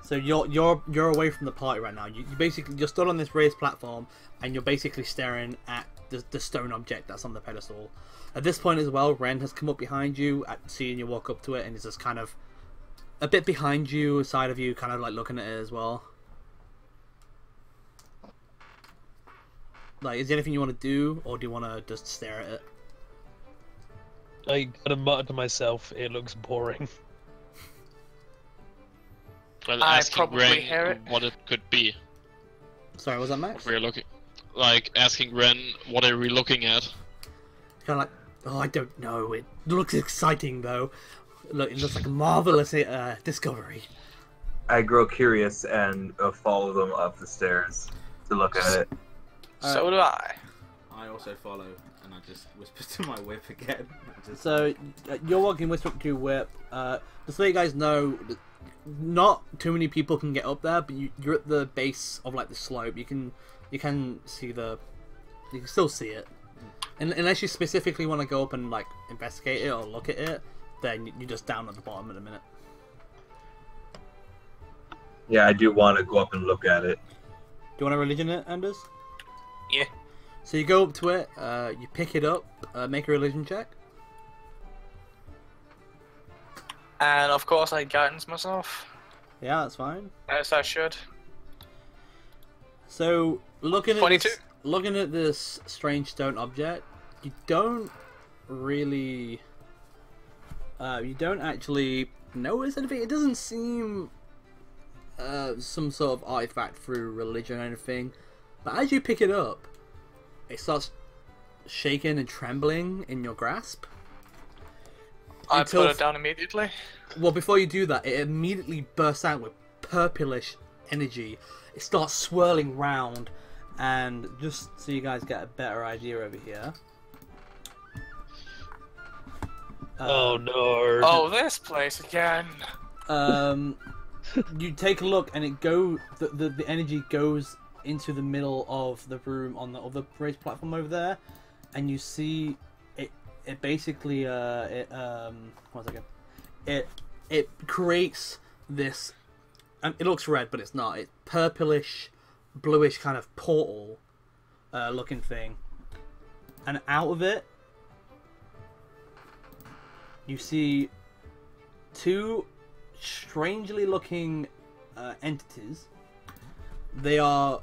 So you're away from the party right now. You're stood on this raised platform, and you're basically staring at the stone object that's on the pedestal. At this point as well, Ren has come up behind you, seeing you walk up to it, and is just kind of a bit behind you, side of you, kind of like looking at it as well. Like, is there anything you want to do, or do you want to just stare at it? I gotta mutter to myself, it looks boring. well, I asking probably Ren hear it. what it could be. Sorry, was that Max? We're looking, like asking Ren what are we looking at. Kind of like, oh, I don't know. It looks exciting though. Look, it looks like a marvelous discovery. I grow curious and follow them up the stairs to look at it. So do I. I also follow, and I just whisper to my whip again. So you're walking with your whip. Just so you guys know, not too many people can get up there, but you're at the base of like the slope. You can see you can still see it. And unless you specifically want to go up and like investigate it or look at it, then you're just down at the bottom in a minute. Yeah, I do want to go up and look at it. Do you want to religion it, Anders? Yeah. So you go up to it, you pick it up, make a religion check. And of course I guidance myself, Yeah, that's fine. as I should. So looking at 22. looking at this strange stone object, you don't really, you don't actually notice anything. It doesn't seem some sort of artifact through religion or anything. But as you pick it up, it starts shaking and trembling in your grasp. I put it down immediately. Well, before you do that, it immediately bursts out with purplish energy. It starts swirling round, and just so you guys get a better idea over here. Oh no. Oh, this place again. You take a look, and the energy goes into the middle of the room on the other raised platform over there, and you see it. It basically one second. It creates this. It looks red, but it's not. It's purplish, bluish kind of portal looking thing, and out of it you see two strangely looking entities. They are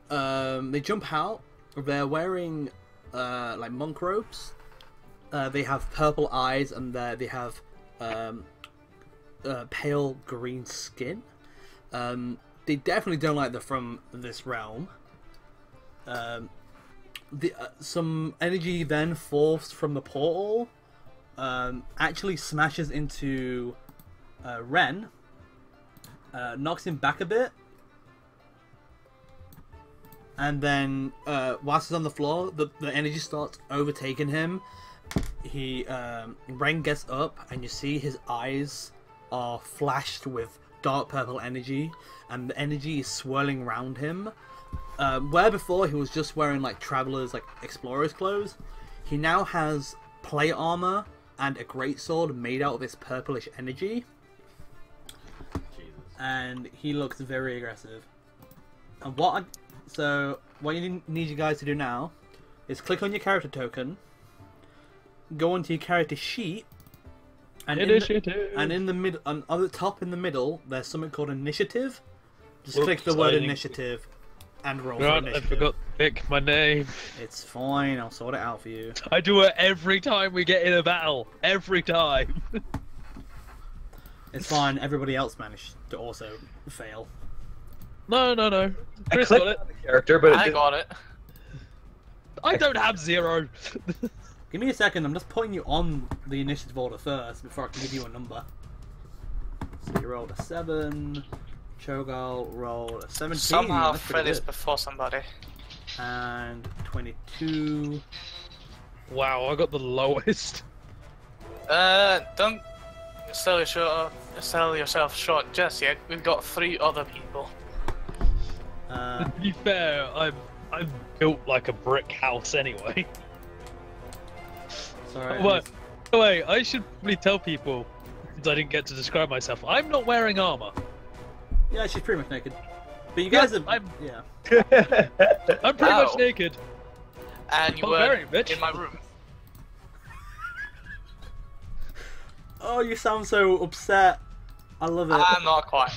they jump out. They're wearing like monk robes. They have purple eyes, and they have pale green skin. They definitely don't like they're from this realm. Some energy then forced from the portal actually smashes into Ren, knocks him back a bit, and then whilst he's on the floor, the energy starts overtaking him. Ren gets up, and you see his eyes are flashed with dark purple energy, and the energy is swirling around him. Where before he was just wearing like travelers, like explorers clothes, he now has plate armor and a greatsword made out of this purplish energy. Jesus. And he looks very aggressive. And what you need you guys to do now is click on your character token, go onto your character sheet, and in the middle, on the top in the middle, there's something called initiative. Just click the word initiative and roll for God, I initiative. forgot to pick my name. It's fine, I'll sort it out for you. I do it every time we get in a battle. Every time. It's fine, everybody else managed to also fail. No. I Chris clicked got it. on the character, but I got it. I don't have 0. Give me a second, I'm just putting you on the initiative order first before I can give you a number. So you rolled a 7, Cho'Gall rolled a 17. Somehow that's pretty Fred is good. before somebody. And 22. Wow, I got the lowest. Don't sell yourself short just yet. We've got 3 other people. To be fair, I'm built like a brick house anyway. Sorry. Wait, I should probably tell people, since I didn't get to describe myself, I'm not wearing armor. Yeah, she's pretty much naked. But you guys Yes, are. I'm Yeah. pretty much naked. And you Oh, were very rich. in my room. Oh, you sound so upset. I love it. I'm not quite.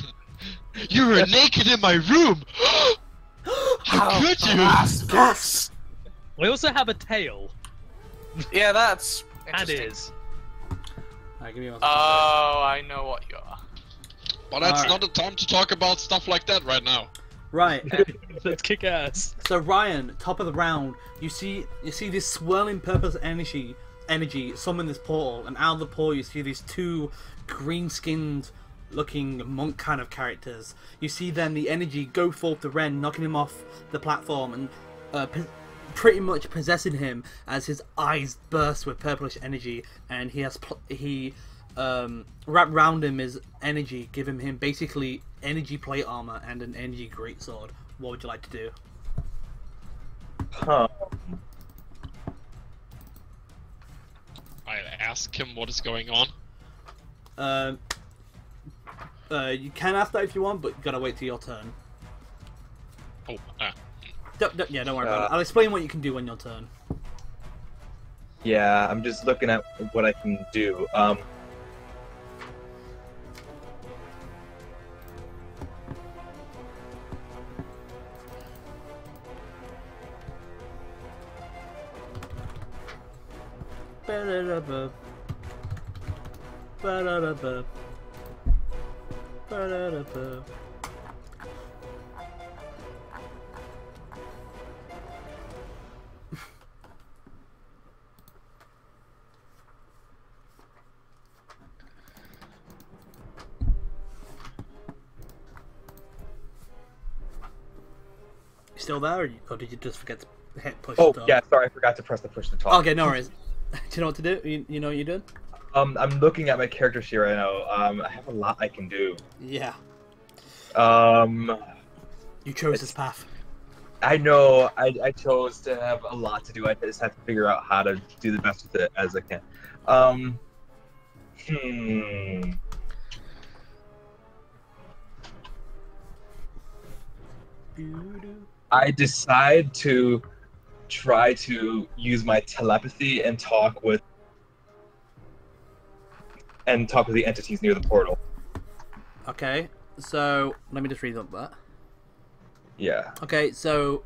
You were naked in my room! How could you? Gas! We also have a tail. Yeah, that's And interesting. ears. Alright, give me one second. Oh, I know what you are. But that's Alright. not the time to talk about stuff like that right now. Right. Let's kick ass. So Ryan, top of the round, you see this swirling purple energy summon this portal, and out of the portal you see these 2 green-skinned looking monk kind of characters. You see then the energy go forth to Ren, knocking him off the platform and pretty much possessing him as his eyes burst with purplish energy, and wrapped around him is energy, giving him basically energy plate armor and an energy greatsword. What would you like to do? Huh. I ask him what is going on. You can ask that if you want, but you gotta wait till your turn. Oh, Don't worry about it. I'll explain what you can do on your turn. Yeah, I'm just looking at what I can do. Ba-da-da-ba. Ba-da-da-ba. Ba-da-da-ba. You still there, or did you just forget to hit push Oh, to talk? yeah, sorry, I forgot to press the push to talk. Okay, no worries. Do you know what to do? You know what you're doing? I'm looking at my character sheet right now. I have a lot I can do. Yeah, Um, you chose this path. I know I chose to have a lot to do. I just have to figure out how to do the best with it as I can. Hmm. I decide to try to use my telepathy and talk with the entities near the portal. Okay, so let me just read up that. Yeah. Okay, so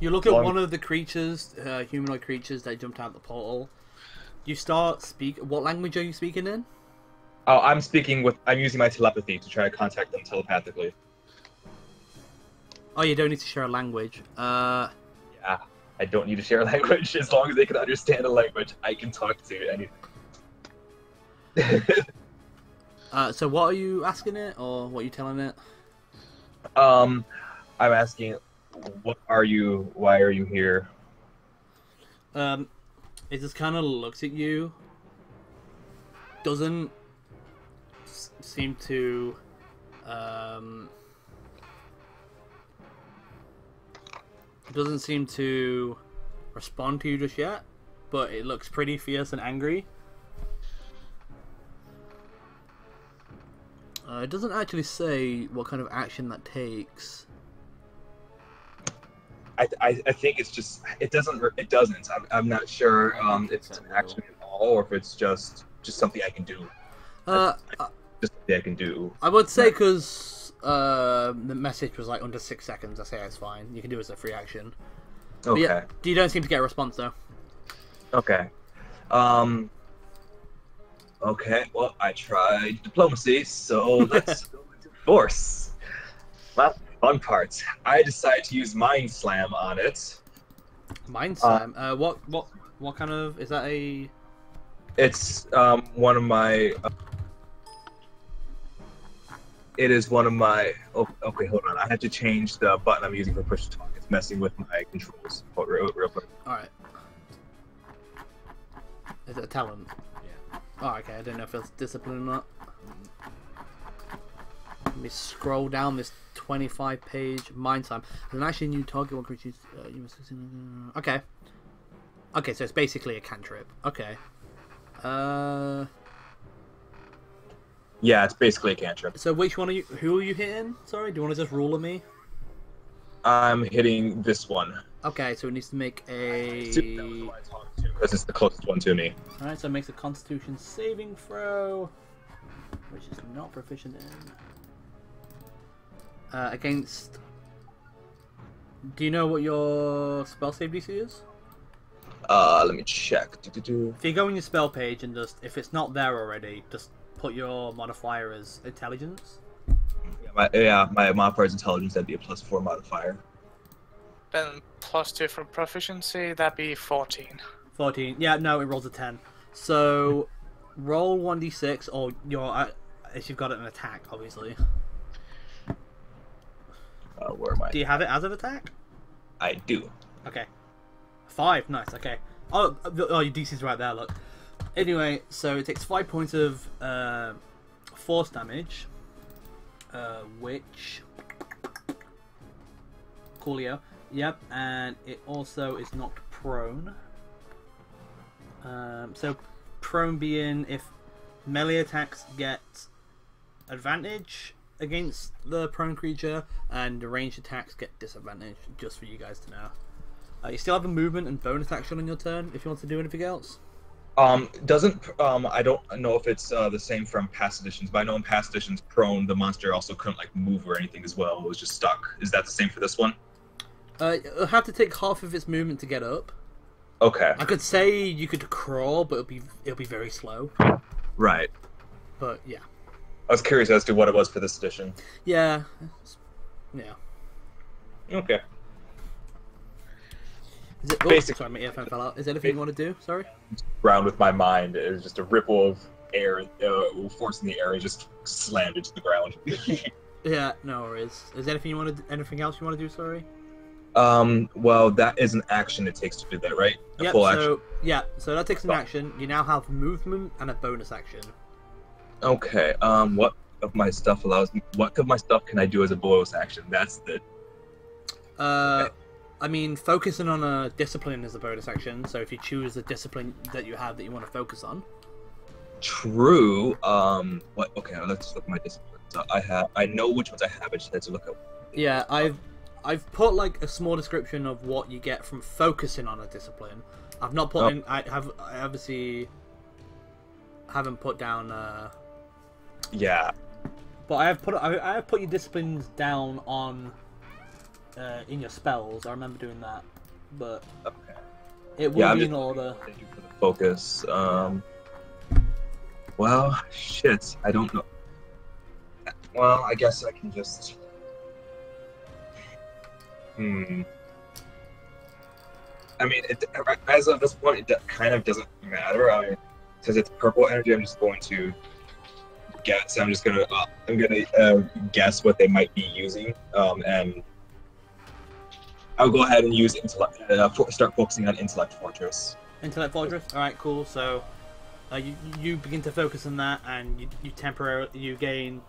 you look at Long- one of the creatures, humanoid creatures that jumped out the portal. You start speak. What language are you speaking in? Oh, I'm using my telepathy to try to contact them telepathically. Oh, you don't need to share a language. Yeah. I don't need to share a language as long as they can understand a language. I can talk to anything. So what are you asking it, or what are you telling it? I'm asking, what are you? Why are you here? It just kind of looks at you. Doesn't seem to, doesn't seem to respond to you just yet, but it looks pretty fierce and angry. It doesn't actually say what kind of action that takes. I think it's just it doesn't. I'm not sure if it's an action at all or if it's just something I can do. Just something I can do. I would say because the message was like under 6 seconds. I say it's fine. You can do it as a free action. But Okay. yeah, you don't seem to get a response though. Okay. Okay. Well, I tried diplomacy, so let's go into force. Well, fun part. I decide to use Mind Slam on it. Mind Slam. What kind of is that a? It's one of my. It is one of my. Oh, okay, hold on. I had to change the button I'm using for push to talk. It's messing with my controls. Hold real quick. All right. Is it a talent? Yeah. Oh, okay. I don't know if it's discipline or not. Let me scroll down this 25-page Mind Slam. There's an actually new target one creature. You must. Okay. Okay, so it's basically a cantrip. Okay. Yeah, it's basically a cantrip. So which one are you? Who are you hitting? Sorry, do you want to just ruler me? I'm hitting this one. Okay, so it needs to make a. That was the one I talked to because it's the closest one to me. All right, so it makes a Constitution saving throw, which is not proficient in. Against. Do you know what your spell save DC is? Let me check. If you go on your spell page and just, if it's not there already, just put your modifier as intelligence. My modifier is intelligence. That'd be a +4 modifier. Then +2 from proficiency, that'd be 14. 14. Yeah, no, it rolls a 10. So roll 1d6, or your if you've got it an attack, obviously. Where am I? Do you have it as an attack? I do. Okay. 5, nice, okay. Oh, your DC's right there, look. Anyway, so it takes 5 points of force damage, which... Coolio. Yep, and it also is knocked prone. So, prone being if melee attacks get advantage against the prone creature, and the ranged attacks get disadvantage, just for you guys to know. You still have a movement and bonus action on your turn if you want to do anything else. Doesn't I don't know if it's the same from past editions, but I know in past editions, prone the monster also couldn't like move or anything as well. It was just stuck. Is that the same for this one? It'll have to take half of its movement to get up. Okay. I could say you could crawl, but it'll be very slow. Right. But yeah. I was curious as to what it was for this edition. Yeah. Okay. Is it, Basic- sorry, my earphone fell out. Is there anything you want to do? Sorry. Ground with my mind. It was just a ripple of air, force in the air, and just slammed into the ground. Yeah, no worries. Is there anything else you want to do? Sorry. Well, that is an action it takes to do that, right? A Yep. full action. So yeah, so that takes an Oh. action. You now have movement and a bonus action. Okay. What of my stuff allows me? What of my stuff can I do as a bonus action? That's the. Okay. I mean, focusing on a discipline is a bonus action. So if you choose a discipline that you have that you want to focus on. True. What? Okay. Let's look at my disciplines. I know which ones I have. I just had to look up. Yeah, I've put like a small description of what you get from focusing on a discipline. I've not put in. I obviously haven't put down. Yeah. But I have put your disciplines down on in your spells. I remember doing that, but Okay. it will be in order. Thank you for the focus. Well, shit. I don't know. Well, I guess I can just. I mean, as of this point, it kind of doesn't matter. I mean, since it's purple energy, I'm just going to guess. I'm gonna guess what they might be using, and I'll go ahead and use intellect. Start focusing on intellect fortress. Intellect Fortress. All right, cool. So you begin to focus on that, and you gain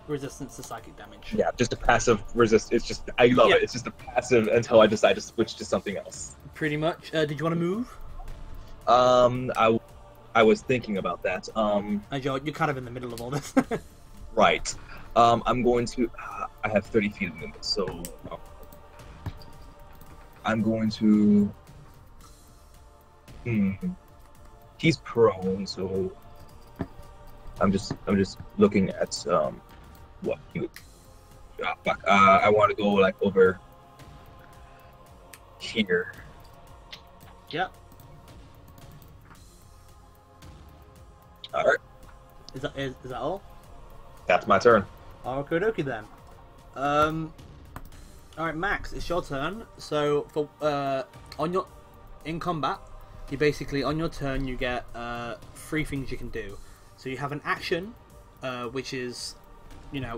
resistance to psychic damage. Yeah, just a passive resist. It's just I love it. It's just a passive until I decide to switch to something else. Pretty much. Did you want to move? I was thinking about that. You're kind of in the middle of all this. Right. I'm going to. I have 30 feet of movement, so I'm going to. He's prone, so I'm just looking at what he would. Fuck. I want to go like over here. Yep. All right. Is that all? That's my turn. Okie dokie then. Alright, Max, it's your turn. So for in combat, you basically on your turn you get 3 things you can do. So you have an action, which is,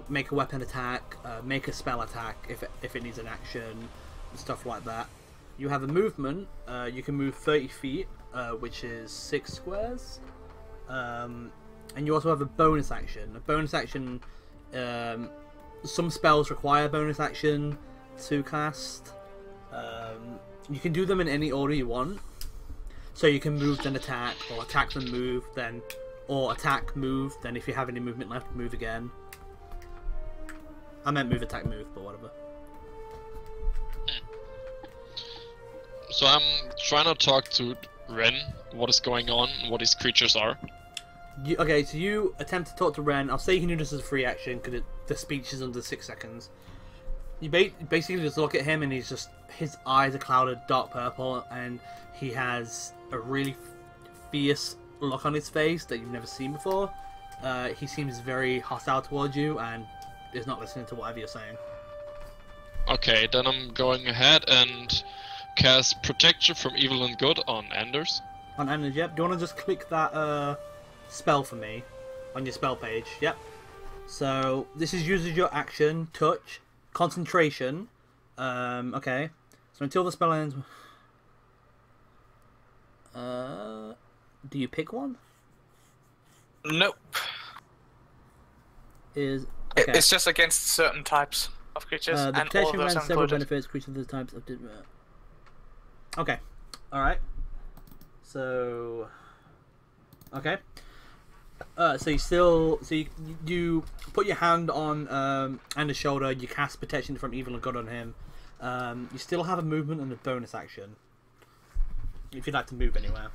make a weapon attack, make a spell attack if it needs an action, and stuff like that. You have a movement. You can move 30 feet, which is 6 squares. And you also have a bonus action. A bonus action, some spells require bonus action to cast. You can do them in any order you want. So you can move then attack, or attack then move, or attack, move, then if you have any movement left, move again. I meant move, attack, move, but whatever. So I'm trying to talk to Ren, what is going on, what these creatures are. Okay, so you attempt to talk to Ren. I'll say you can do this as a free action because the speech is under 6 seconds. You basically just look at him and his eyes are clouded dark purple, and he has a really fierce look on his face that you've never seen before. He seems very hostile towards you and is not listening to whatever you're saying. Okay, then I'm going ahead and cast Protection from Evil and Good on Anders. On Anders, yep. Do you want to just click that spell for me on your spell page? Yep. So this uses your action, touch, concentration. Okay. So until the spell ends. Do you pick one? Nope. Okay. It's just against certain types of creatures, The and all protection of those grants are several included. benefits, creatures of the types of Okay. Alright. So okay. So you put your hand on Anders' shoulder, you cast protection from evil and good on him. You still have a movement and a bonus action. If you'd like to move anywhere.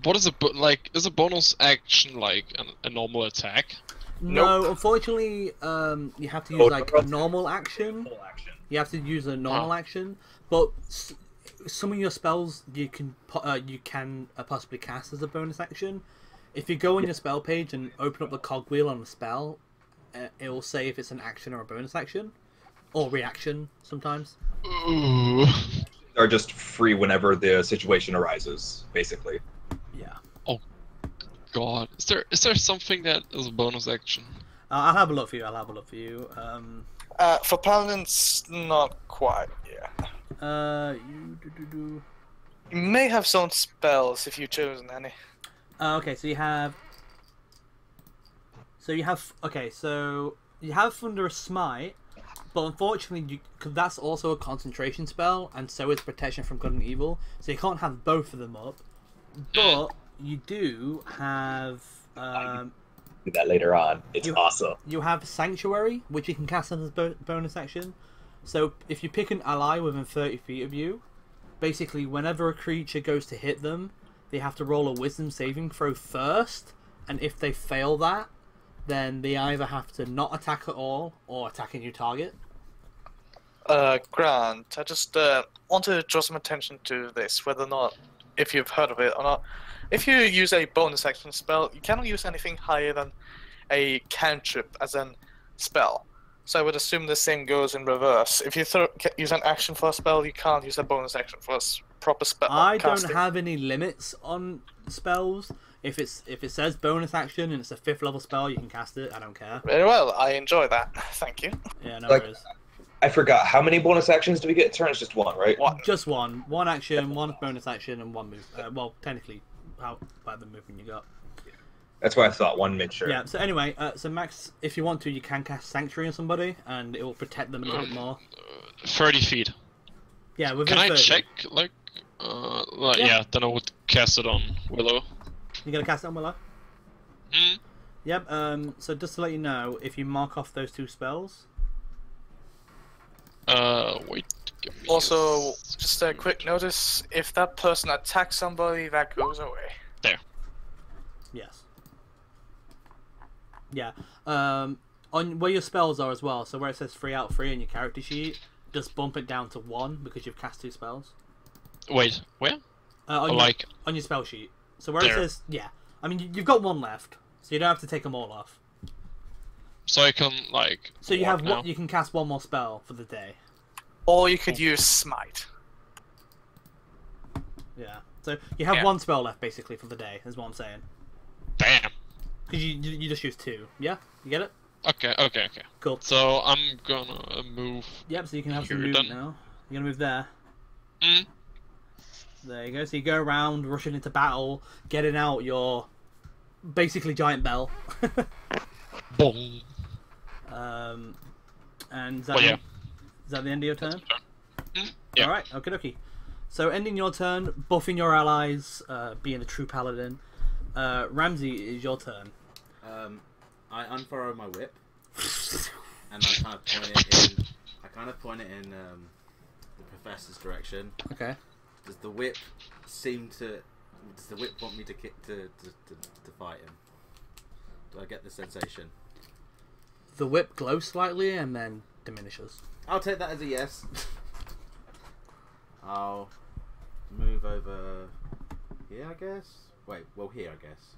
What is is a bonus action like a normal attack? No, Nope. unfortunately, you have to use like a normal action. Full action. You have to use a normal action, but some of your spells you can possibly cast as a bonus action. If you go on your spell page and open up the cogwheel on the spell, it will say if it's an action or a bonus action, or reaction sometimes. Ooh. Are just free whenever the situation arises, basically. Yeah. God, is there something that is a bonus action? I'll have a look for you. For paladins, not quite. Yeah. You may have some spells if you've chosen any. Okay, so you have. Okay, so you have Thunderous Smite, but unfortunately, cause that's also a concentration spell, and so is Protection from Good and Evil. So you can't have both of them up. But you do have. Do that later on. It's awesome. You have Sanctuary, which you can cast as a bonus action. So if you pick an ally within 30 feet of you, basically whenever a creature goes to hit them, they have to roll a Wisdom saving throw first, and if they fail that, then they either have to not attack at all or attack a new target. Grant, I just want to draw some attention to this, whether or not, if you've heard of it or not. If you use a bonus action spell, you cannot use anything higher than a cantrip as a spell. So I would assume the same goes in reverse. If you use an action for a spell, you can't use a bonus action for a proper spell. I don't have any limits on spells. If it says bonus action and it's a 5th level spell, you can cast it. I don't care. Very well, I enjoy that. Thank you. Yeah, no Like- worries. I forgot, how many bonus actions do we get a turn? It's just one, right? One. Just one. One action, one bonus action, and one move. Well, technically, whatever movement you got. That's what I thought, one mid-sure. Yeah, so anyway, so Max, if you want to, you can cast Sanctuary on somebody, and it will protect them a little bit more. 30 feet. Yeah, within Can I 30. check, yeah, then I would cast it on Willow. You're going to cast it on Willow? Hmm? Yep, so just to let you know, if you mark off those 2 spells... Wait. Give me Also, just a quick notice, if that person attacks somebody, that goes away. Yes. Yeah. On where your spells are as well, so where it says 3 out of 3 on your character sheet, just bump it down to 1 because you've cast 2 spells. Wait, where? On your spell sheet. So where it says, yeah. I mean, you've got 1 left, so you don't have to take them all off. So I can, like. So you walk have now. you can cast 1 more spell for the day. Or you could use Smite. Yeah. So you have 1 spell left basically for the day, is what I'm saying. Damn. Because you just use 2. Yeah? You get it? Okay. Cool. So I'm gonna move. Yep, so you can have some Here, movement done. now. You're gonna move there. Mm. There you go. So you go around, rushing into battle, getting out your basically giant bell. Boom. And is Well, yeah. is that the end of your turn? Yeah. Alright, okie dokie. So ending your turn, buffing your allies, being a true paladin. Ramsey, it is your turn. I unfurrow my whip, and I kind of point it in the professor's direction. Okay. Does the whip want me to fight him? Do I get the sensation? The whip glows slightly and then diminishes. I'll take that as a yes. I'll move over here, I guess. Wait, well, here, I guess.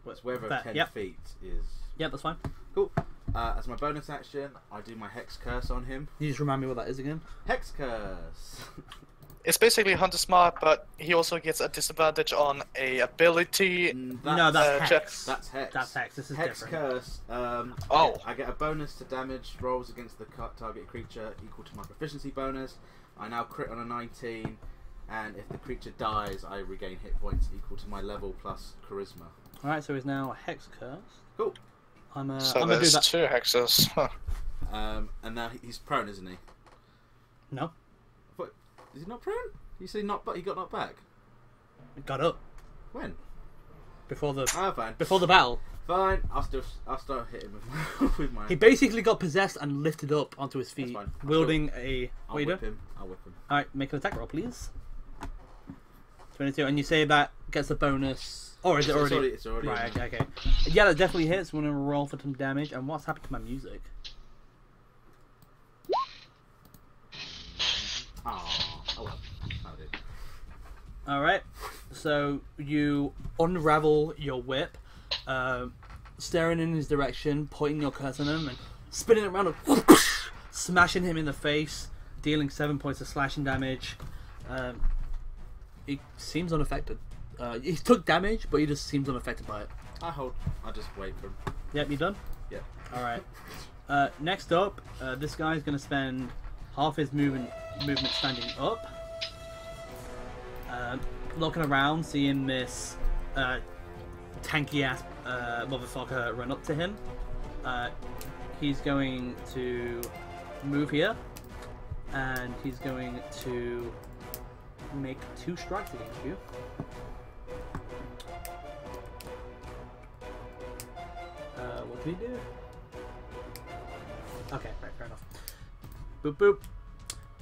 It's wherever 10 feet is. Yeah, that's fine. Cool. As my bonus action, I do my Hex Curse on him. You just remind me what that is again? Hex Curse! It's basically Hunter Smart, but he also gets a disadvantage on a ability. No, that's check. Hex. That's Hex. That's Hex. This is Hex different. Curse. I get a bonus to damage rolls against the target creature equal to my proficiency bonus. I now crit on a 19, and if the creature dies, I regain hit points equal to my level plus charisma. Alright, so he's now a Hex Curse. Cool. So I'm gonna do there's that. 2 hexes. Huh. And now he's prone, isn't he? No, What? Is he not prone? You say not, but he got knocked back. it got up When? before the Fine. before the battle. Fine. I'll start hitting with my. He basically got possessed and lifted up onto his feet, fine. wielding a. I'll What you whip doing? him. I'll whip him. Alright, make an attack roll, please. 22, and you say that gets a bonus. Or is it already? It's already. Right, okay. Yeah, that definitely hits. We're gonna roll for some damage. And what's happened to my music? Oh well. That'll do. Alright, so you unravel your whip, staring in his direction, pointing your curse on him, and spinning it around and smashing him in the face, dealing 7 points of slashing damage. He seems unaffected. He took damage, but he just seems unaffected by it. I just wait for him. Yep, you done? Yep. Alright. Next up, this guy's going to spend half his movement standing up, looking around, seeing this tanky ass motherfucker run up to him. He's going to move here, and he's going to make 2 strikes against you. What did he do? Okay, right, fair enough. Boop boop.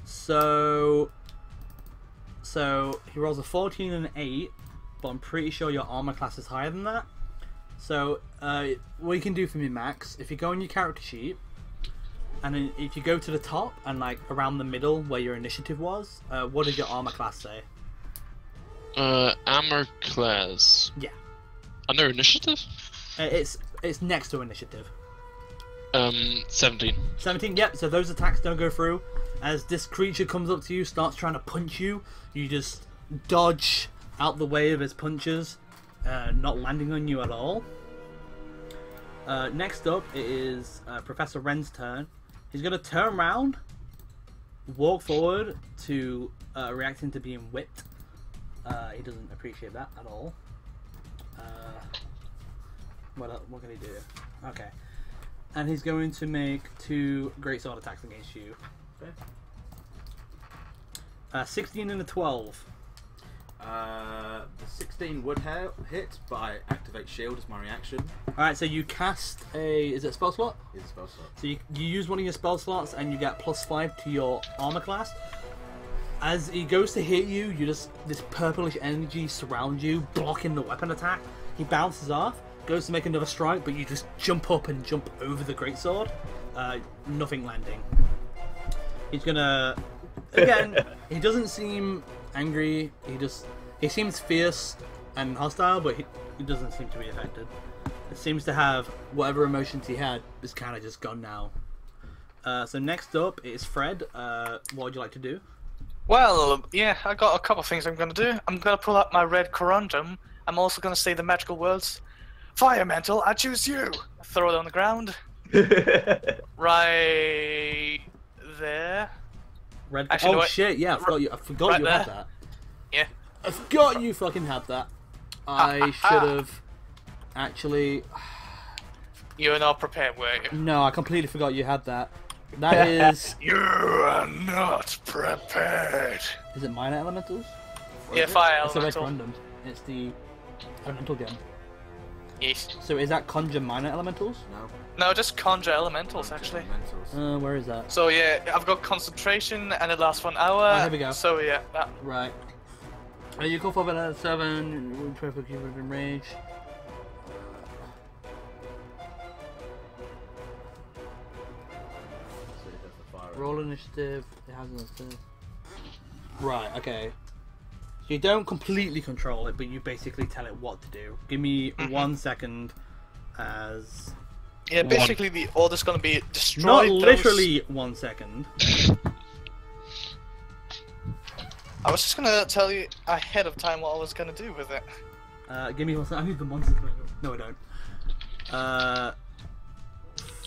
So he rolls a 14 and an 8, but I'm pretty sure your armor class is higher than that. So what you can do for me, Max, if you go on your character sheet, and then if you go to the top and like around the middle where your initiative was, what does your armor class say? Armor class. Yeah. Under initiative? It's next to initiative. 17. 17, yep, so those attacks don't go through. As this creature comes up to you, starts trying to punch you, you just dodge out the way of his punches, not landing on you at all. Next up, it is Professor Wren's turn. He's going to turn around, walk forward to reacting to being whipped. He doesn't appreciate that at all. What can he do? Okay. And he's going to make 2 greatsword attacks against you. Okay. 16 and a 12. The 16 would hit, but I activate shield as my reaction. Alright, so you cast a... Is it a spell slot? It's a spell slot. So you use one of your spell slots and you get +5 to your armor class. As he goes to hit you, this purplish energy surrounds you, blocking the weapon attack. He bounces off, goes to make another strike, but you just jump up and jump over the greatsword. Nothing landing. He's gonna... Again, he doesn't seem angry. He seems fierce and hostile, but he doesn't seem to be affected. It seems to have whatever emotions he had is kind of just gone now. So next up is Fred. What would you like to do? Well, yeah, I got a couple of things I'm gonna do. I'm gonna pull out my red corundum. I'm also gonna say the magical words. Fire Mental, I choose you! Throw it on the ground. Right there. Red. Actually, oh no, shit! Yeah, I forgot right you there. had that. Yeah. I forgot you fucking had that. I should have actually. You were not prepared, were you? No, I completely forgot you had that. That is. You are not prepared. Is it minor elementals? Yeah, fire It's the red elemental. random. It's the elemental gem. Yes. So is that conjure minor elementals? No. No, just conjure elementals, actually. Elementals. Where is that? So yeah, I've got concentration and it lasts for an hour. Oh, here we go. So yeah, that. Right. You call for about 7. Perfect within range. Roll initiative. It has an assist. Right. Okay. So you don't completely control it, but you basically tell it what to do. Give me 1 second. As Yeah, basically the order's gonna be destroy not those... literally 1 second. I was just gonna tell you ahead of time what I was gonna do with it. Give me 1 second. I need the monster. No, I don't.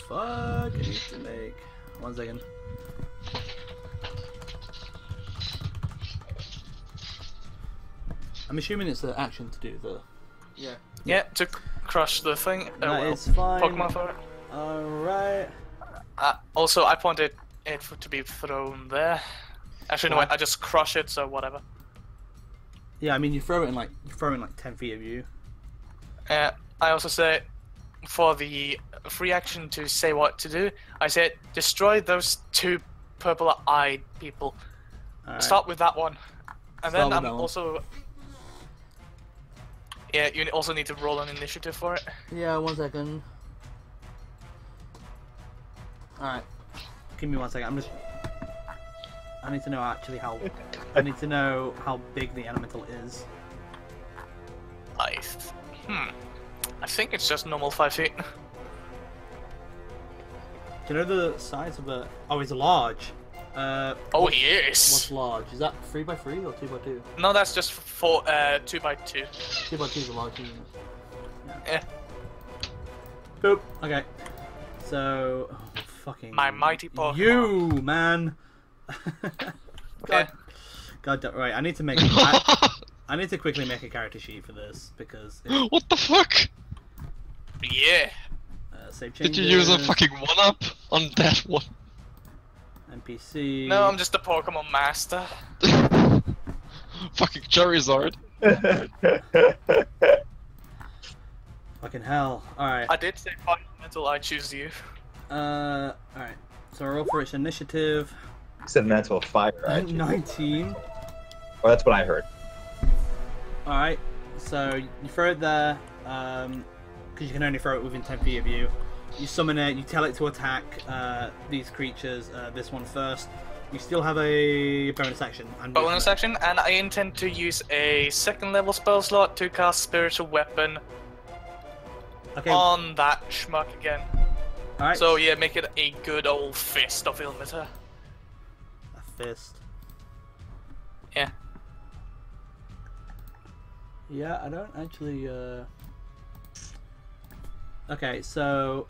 Fuck. I need to make 1 second. I'm assuming it's the action to do the. Yeah. Yeah, to crush the thing. That is fine. Pokemon for it. Alright. Also, I wanted it to be thrown there. Actually, no, wait, I just crush it, so whatever. Yeah, I mean, you throw it in like 10 feet of you. I also say, for the free action to say what to do, I said destroy those 2 purple-eyed people. Alright. Start with that one, and Start then with I'm that one. also. Yeah, you also need to roll an initiative for it. Yeah, 1 second. Alright. Give me 1 second. I need to know actually how. I need to know how big the elemental is. I think it's just normal 5 feet. Do you know the size of a? Oh, he's large. Oh, he is. What's large? Is that 3x3 or 2x2? No, that's just for 2x2. 2x2 is a large unit. Yeah. Boop. Okay. So, oh, fucking My mighty Pokemon. You man. Yeah. God, right. I need to make. I need to quickly make a character sheet for this because. What the fuck? Yeah. Save Did changes. you use a fucking 1-up on that one? NPC. No, I'm just a Pokemon master. Fucking Charizard. Fucking hell. Alright. I did say fundamental, I choose you. Alright. So roll for its initiative. You said mental fire, right? 19. Oh, that's what I heard. Alright. So you throw it there. Because you can only throw it within 10 feet of you. You summon it, you tell it to attack these creatures, this one first. You still have a bonus action. Bonus action, and I intend to use a 2nd level spell slot to cast Spiritual Weapon on that schmuck again. Alright. So yeah, make it a good old fist of Ilmater. A fist. Yeah. Yeah, I don't actually, Okay, so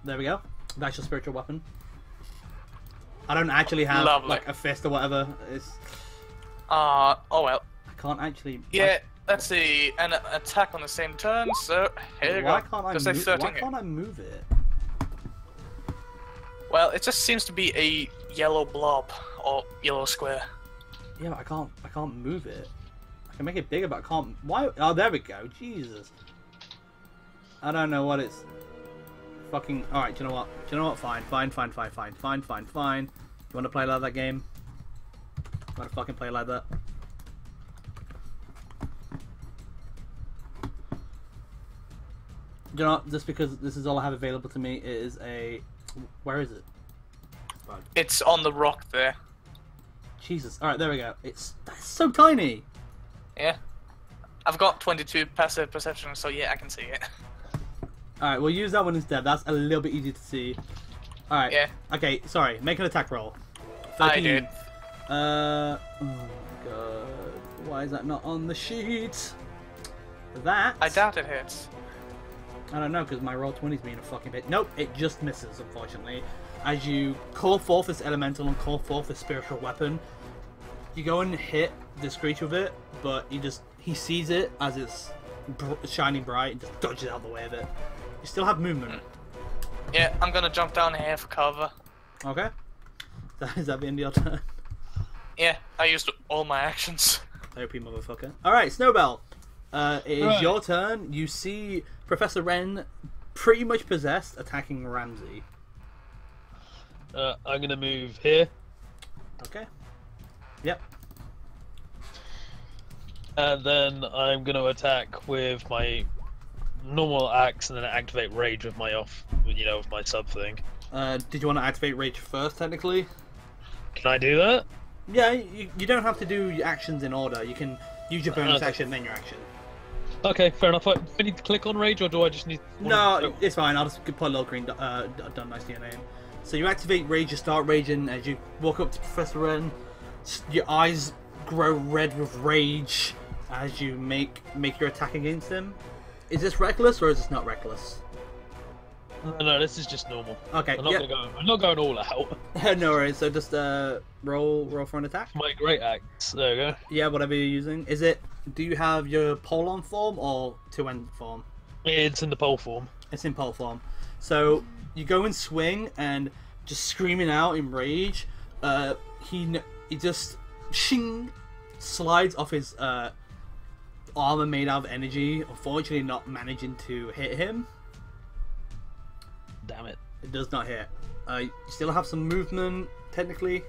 there we go. That's your spiritual weapon. I don't actually have Lovely. like a fist or whatever. It's Oh well. I can't actually. Yeah, let's see. An attack on the same turn, so here you Why go. can't I Just say move? 13 Why here. can't I move it? Well, it just seems to be a yellow blob or yellow square. Yeah, but I can't move it. I can make it bigger, but I can't. Why? Oh, there we go. Jesus. I don't know what it's. Fucking. Alright, do you know what? Do you know what? Fine. You want to play like that game? You want to fucking play like that? Do you know what? Just because this is all I have available to me, it is a. Where is it? It's on the rock there. Jesus. Alright, there we go. That's so tiny! Yeah. I've got 22 passive perception, so yeah, I can see it. Alright, we'll use that one instead. That's a little bit easier to see. Alright. Yeah. Okay, sorry. Make an attack roll. 13. I did. Oh my god. Why is that not on the sheet? That... I doubt it hits. I don't know, because my roll 20's being a fucking bit... Nope, it just misses, unfortunately. As you call forth this elemental and call forth this spiritual weapon, you go and hit this creature with it, but he sees it as it's shining bright and just dodges out of the way of it. You still have movement. Yeah, I'm gonna jump down here for cover. Okay. Is that the end of your turn? Yeah, I used all my actions. OP motherfucker. Alright, Snowbell. It is Right. your turn. You see Professor Wren pretty much possessed attacking Ramsey. I'm gonna move here, Okay. Yep. and then I'm gonna attack with my normal axe, and then activate rage with my with my sub thing. Did you want to activate Rage first, technically? Can I do that? Yeah, you don't have to do your actions in order. You can use your bonus Okay. action, then your action. Okay, fair enough. Do I need to click on rage, or do I just need? No, it's fine. I'll just put a little green done nice to your name. So you activate Rage, you start raging as you walk up to Professor Wren. Your eyes grow red with rage as you make your attack against him. Is this reckless or is this not reckless? No, this is just normal. Okay, I'm not going all out. No worries. So just roll for an attack. My great axe. There we go. Yeah, whatever you're using. Do you have your pole-on form or two-end form? It's in the pole form. It's in pole form. So you go and swing and just screaming out in rage. He just shing slides off his armor made out of energy. Unfortunately, not managing to hit him. Damn it. It does not hit. You still have some movement technically.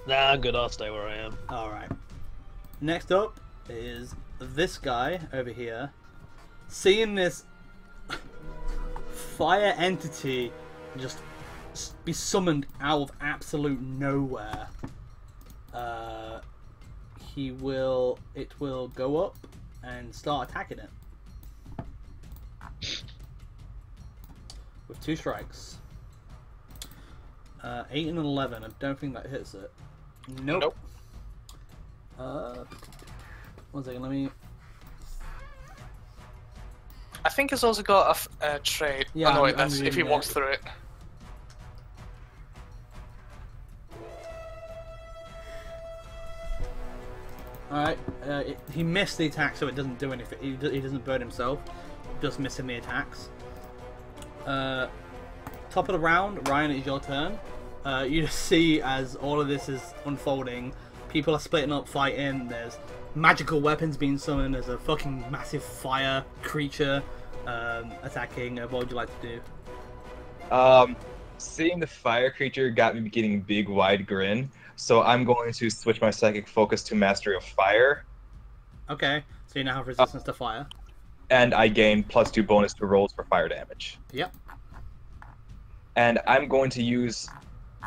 Nah, I'm good. I'll stay where I am. All right. Next up is this guy over here. Seeing this fire entity just be summoned out of absolute nowhere, it will go up and start attacking it with 2 strikes. 8 and 11. I don't think that hits it. Nope. One second, let me... I think it's also got a trait. Yeah, oh, no, wait, I'm that's if he reading walks it. through it. Alright, he missed the attack, so it doesn't do anything. He doesn't burn himself, just missing the attacks. Top of the round, Ryan, it's your turn. You just see as all of this is unfolding, people are splitting up, fighting. There's magical weapons being summoned. There's a fucking massive fire creature attacking. What would you like to do? Seeing the fire creature got me getting a big wide grin, so I'm going to switch my psychic focus to mastery of fire. Okay, so you now have resistance to fire. And I gain +2 bonus to rolls for fire damage. Yep. And I'm going to use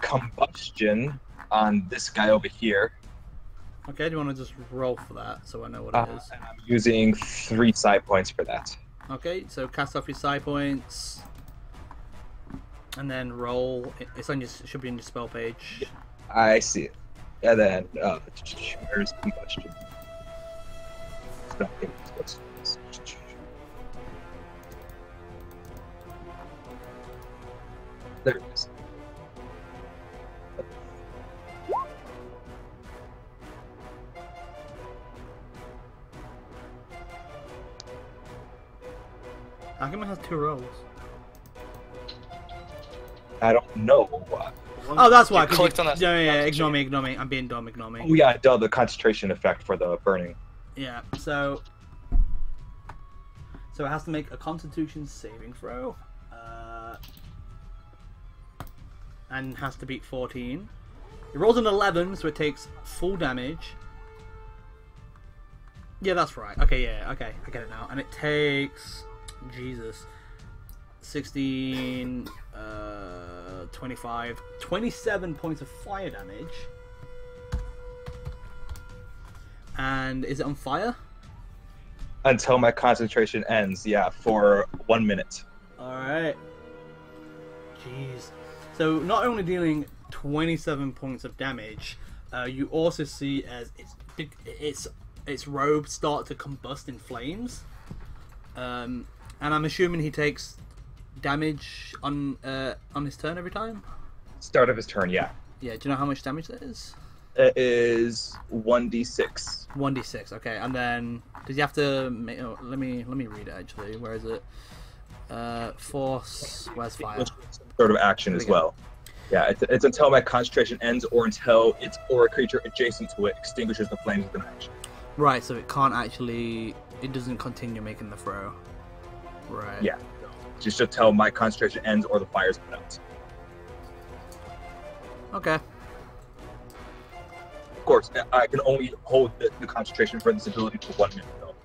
combustion on this guy over here. Okay, do you want to just roll for that so I know what it is? And I'm using 3 psi points for that. Okay, so cast off your psi points. And then roll. It's on your, it should be on your spell page. I see it. And then, where's combustion? There it is. How come it has 2 rolls? I don't know what. Oh, that's why. You clicked on that. Yeah, ignore me. I'm being dumb, ignore me. Oh yeah, duh, the concentration effect for the burning. Yeah, so it has to make a Constitution saving throw, and has to beat 14. It rolls an 11, so it takes full damage. Yeah, that's right. Okay, yeah, okay, I get it now. And it takes, Jesus, 16, 25, 27 points of fire damage. And is it on fire? Until my concentration ends, yeah, for 1 minute. Alright. Jeez. So not only dealing 27 points of damage, you also see as its robe start to combust in flames. And I'm assuming he takes damage on his turn every time? Start of his turn, yeah. Yeah, do you know how much damage that is? It is 1d6. 1d6, okay. And then does he have to make, oh, let me read it actually. Where is it? Force, where's fire? Sort of action as well. Yeah, it's until my concentration ends or until it's or a creature adjacent to it extinguishes the flames with an action. Right, so it can't actually, it doesn't continue making the throw. Right. Yeah, just until my concentration ends or the fire's put out. Okay. Of course, I can only hold the concentration for this ability for 1 minute though.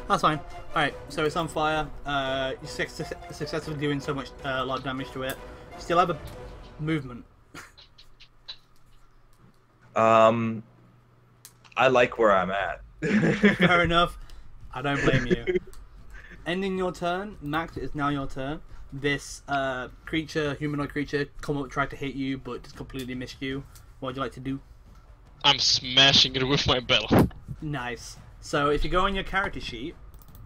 That's fine. Alright, so it's on fire. You're successfully doing so much, a lot of damage to it. You still have a movement. I like where I'm at. Fair enough. I don't blame you. Ending your turn, Max, it is now your turn. This creature, humanoid creature, come up, tried to hit you, but just completely missed you. What would you like to do? I'm smashing it with my bell. Nice. So if you go on your character sheet,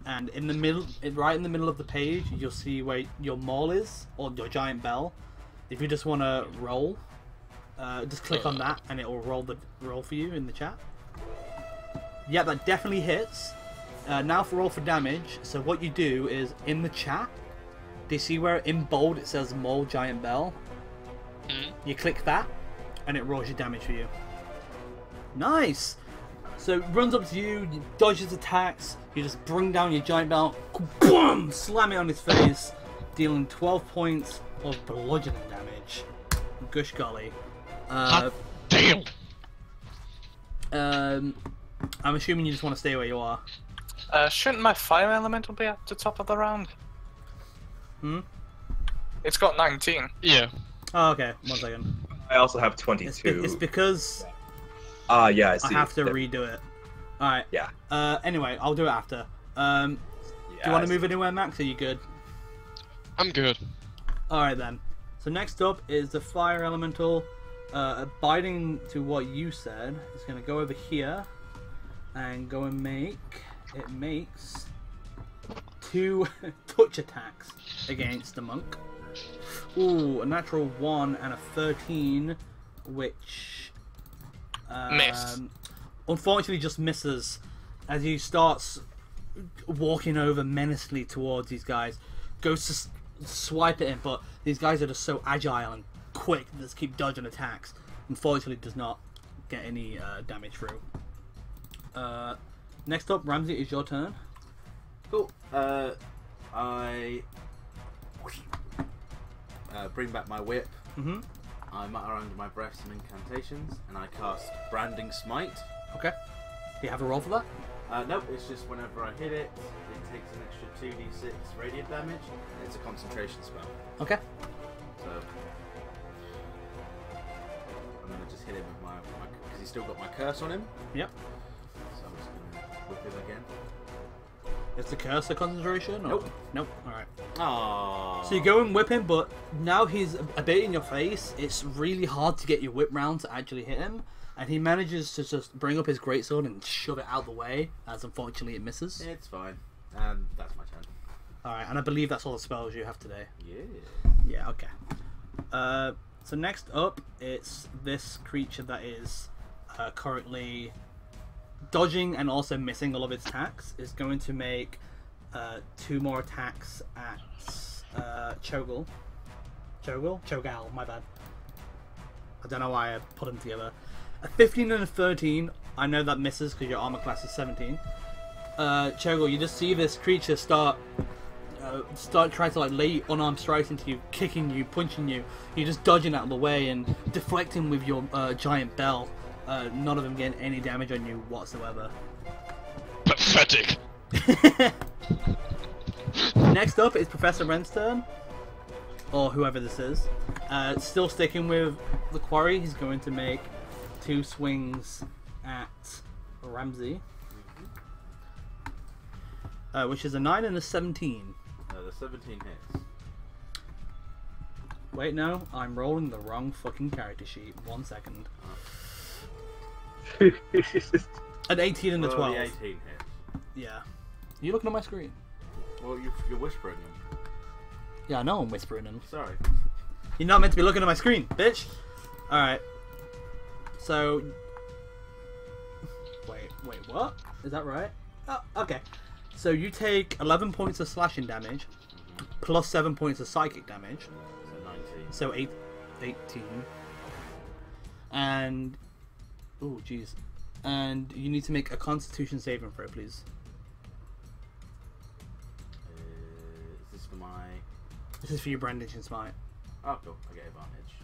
and in the middle, right in the middle of the page, you'll see where your maul is, or your giant bell. If you just want to roll, just click on that, and it will roll for you in the chat. Yeah, that definitely hits. Now for roll for damage. So what you do is in the chat, do you see where in bold it says maul giant bell? You click that, and it rolls your damage for you. Nice. So it runs up to you, you dodge his attacks, you just bring down your giant bell, boom, slam it on his face, dealing 12 points of bludgeoning damage. Gush golly. Hot damn! I'm assuming you just want to stay where you are. Shouldn't my fire elemental be at the top of the round? Hmm? It's got 19. Yeah. Oh, okay. 1 second. I also have 22. It's because Yeah, I I see. have to redo it. Alright. Yeah. Anyway, I'll do it after. Do you want to move anywhere, Max? Are you good? I'm good. Alright then. So next up is the fire elemental. Abiding to what you said, it's going to go over here and go and make... It makes 2 touch attacks against the monk. Ooh, a natural 1 and a 13, which... Missed. unfortunately just misses as he starts walking over menacingly towards these guys. Goes to swipe at him, but these guys are just so agile and quick, they just keep dodging attacks. Unfortunately, does not get any damage through. Next up, Ramsey, is your turn. Cool. I bring back my whip. Mm-hmm. I mutter under my breath some incantations, and I cast Branding Smite. Okay. Do you have a roll for that? Nope, it's just whenever I hit it, it takes an extra 2d6 radiant damage, and it's a concentration spell. Okay. So I'm gonna just hit him with my because he's still got my curse on him. Yep. So I'm just gonna whip him again. Is the curse a concentration? Or... Nope. Nope. Alright. Aww. So you go and whip him, but now he's a bit in your face. It's really hard to get your whip round to actually hit him. And he manages to just bring up his greatsword and shove it out the way, as unfortunately it misses. It's fine. And that's my turn. Alright, and I believe that's all the spells you have today. Yeah. Yeah, okay. So next up, it's this creature that is currently dodging and also missing all of its attacks. Is going to make 2 more attacks at Chogal, my bad. I don't know why I put them together. A 15 and a 13, I know that misses because your armor class is 17. Chogal, you just see this creature start trying to like lay unarmed strikes into you, kicking you, punching you. You're just dodging out of the way and deflecting with your giant bell. None of them getting any damage on you whatsoever. Pathetic. Next up is Professor Wren's turn, or whoever this is. Still sticking with the quarry, he's going to make 2 swings at Ramsey, which is a 9 and a 17. The 17 hits. Wait, no, I'm rolling the wrong fucking character sheet. 1 second. An 18 and a 12. The 18 hits. Yeah. You looking at my screen? Well, you're whispering them. Yeah, I know I'm whispering them. Sorry. You're not meant to be looking at my screen, bitch. Alright. So... Wait, what? Is that right? Oh, okay. So you take 11 points of slashing damage, plus 7 points of psychic damage. So 19. So 18. And... Oh, jeez. And you need to make a Constitution saving throw, please. Is this for my... This is for your Brandishing Smite. Oh, cool. I get advantage.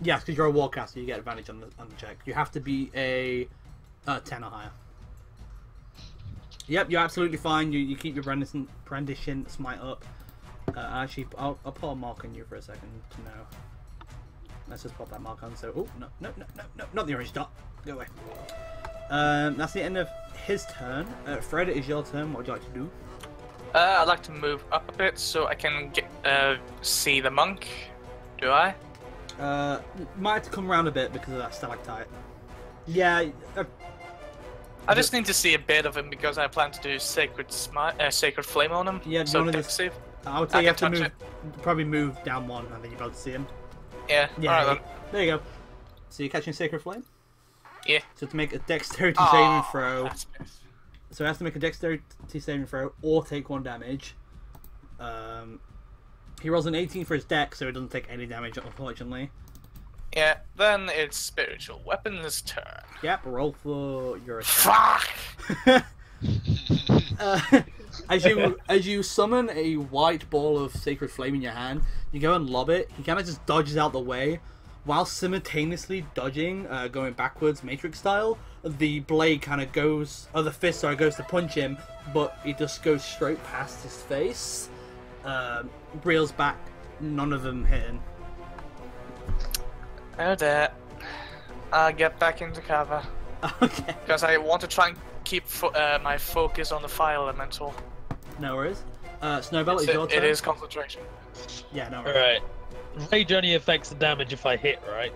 Yes, because you're a warcaster, you get advantage on the check. You have to be a 10 or higher. Yep, you're absolutely fine. You keep your Brandishing Smite up. Actually, I'll put a mark on you for a second to know. Let's just pop that mark on. So, oh no, not the orange dot. Go away. That's the end of his turn. Fred, it is your turn. What would you like to do? I'd like to move up a bit so I can see the monk. Do I? Might have to come around a bit because of that stalactite. Yeah. I just need to see a bit of him because I plan to do sacred flame on him. Yeah, so one of dex the- save. I would say I you have to can touch move. Probably move down 1. I think you're about to see him. Yeah. Yeah. Alright then. There you go. So you're catching Sacred Flame. Yeah. So to make a Dexterity saving throw. That's nice. So he has to make a Dexterity saving throw or take 1 damage. He rolls an 18 for his dex, so he doesn't take any damage, unfortunately. Yeah. Then it's spiritual weapons turn. Yep. Roll for your attack. Fuck. As you summon a white ball of Sacred Flame in your hand, you go and lob it. He kind of just dodges out the way, while simultaneously dodging, going backwards, Matrix style. The blade kind of goes, or the fist, sorry, goes to punch him, but it just goes straight past his face. Reels back, none of them hitting. Oh dear. I'll get back into cover. Okay. Because I want to try and keep my focus on the fire elemental. No worries. Snowbell, it's your turn. It is concentration. Yeah, no worries. Alright. Rage only affects the damage if I hit, right?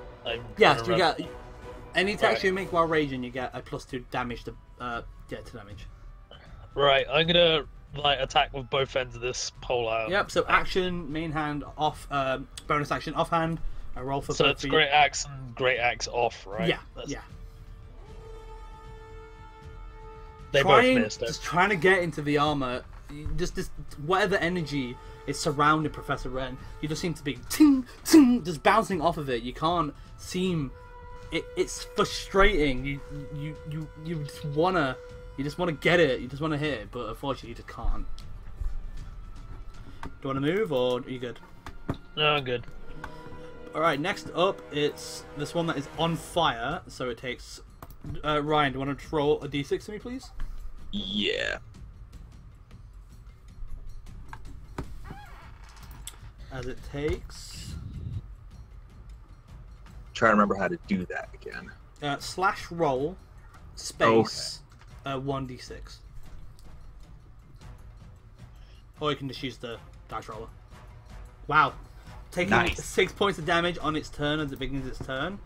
Yes, you get any attacks you make while raging, you get a +2 damage to damage. Right, I'm gonna attack with both ends of this pole out. Yep. So action, main hand off, bonus action offhand. I roll for. So both it's for you. great axe and great axe off, right? Yeah. That's... Yeah. They both missed it. Just trying to get into the armor, just this whatever energy is surrounding Professor Wren, you just seem to be ting, ting, just bouncing off of it. You can't seem. It's frustrating. You just wanna get it. You just wanna hit it, but unfortunately you just can't. Do you wanna move or are you good? No, I'm good. All right. Next up, it's this one that is on fire. So it takes. Ryan, do you want to roll a d6 to me, please? Yeah. As it takes. Trying to remember how to do that again. / roll space 1d6. Or you can just use the dice roller. Wow. Taking Nice. 6 points of damage on its turn as it begins its turn.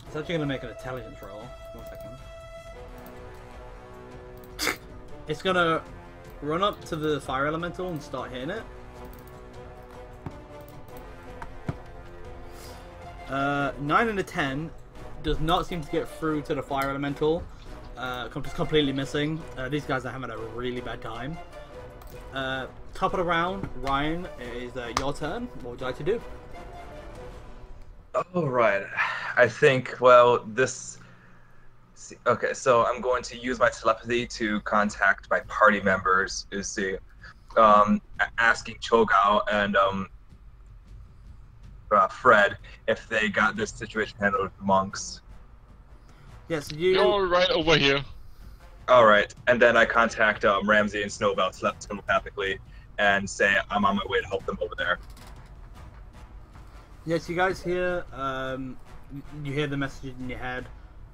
It's actually going to make an intelligence roll. 1 second. It's going to run up to the fire elemental and start hitting it. 9 and a 10 does not seem to get through to the fire elemental. Just completely missing. These guys are having a really bad time. Top of the round, Ryan, it is your turn. What would you like to do? All right. I think, well, this... Okay, so I'm going to use my telepathy to contact my party members, asking Chogao and Fred if they got this situation handled with the monks. Yes, you... You're right over here. All right, and then I contact Ramsey and Snowbell telepathically and say I'm on my way to help them over there. Yes, you guys hear, you hear the message in your head.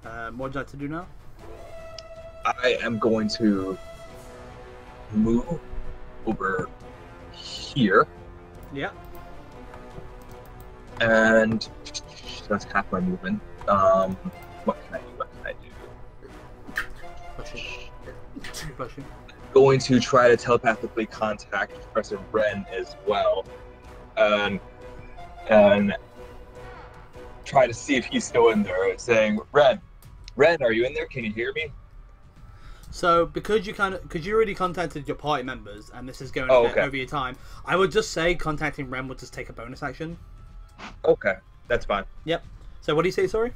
What would you like to do now? I am going to move over here, Yeah. and that's half my movement. What can I do? Push you. Going to try to telepathically contact Professor Wren as well, and try to see if he's still in there, saying, Ren, are you in there? Can you hear me? So, because you already contacted your party members, and this is going a bit over your time, I would just say contacting Ren would just take a bonus action. Okay, that's fine. Yep. So, what do you say, sorry?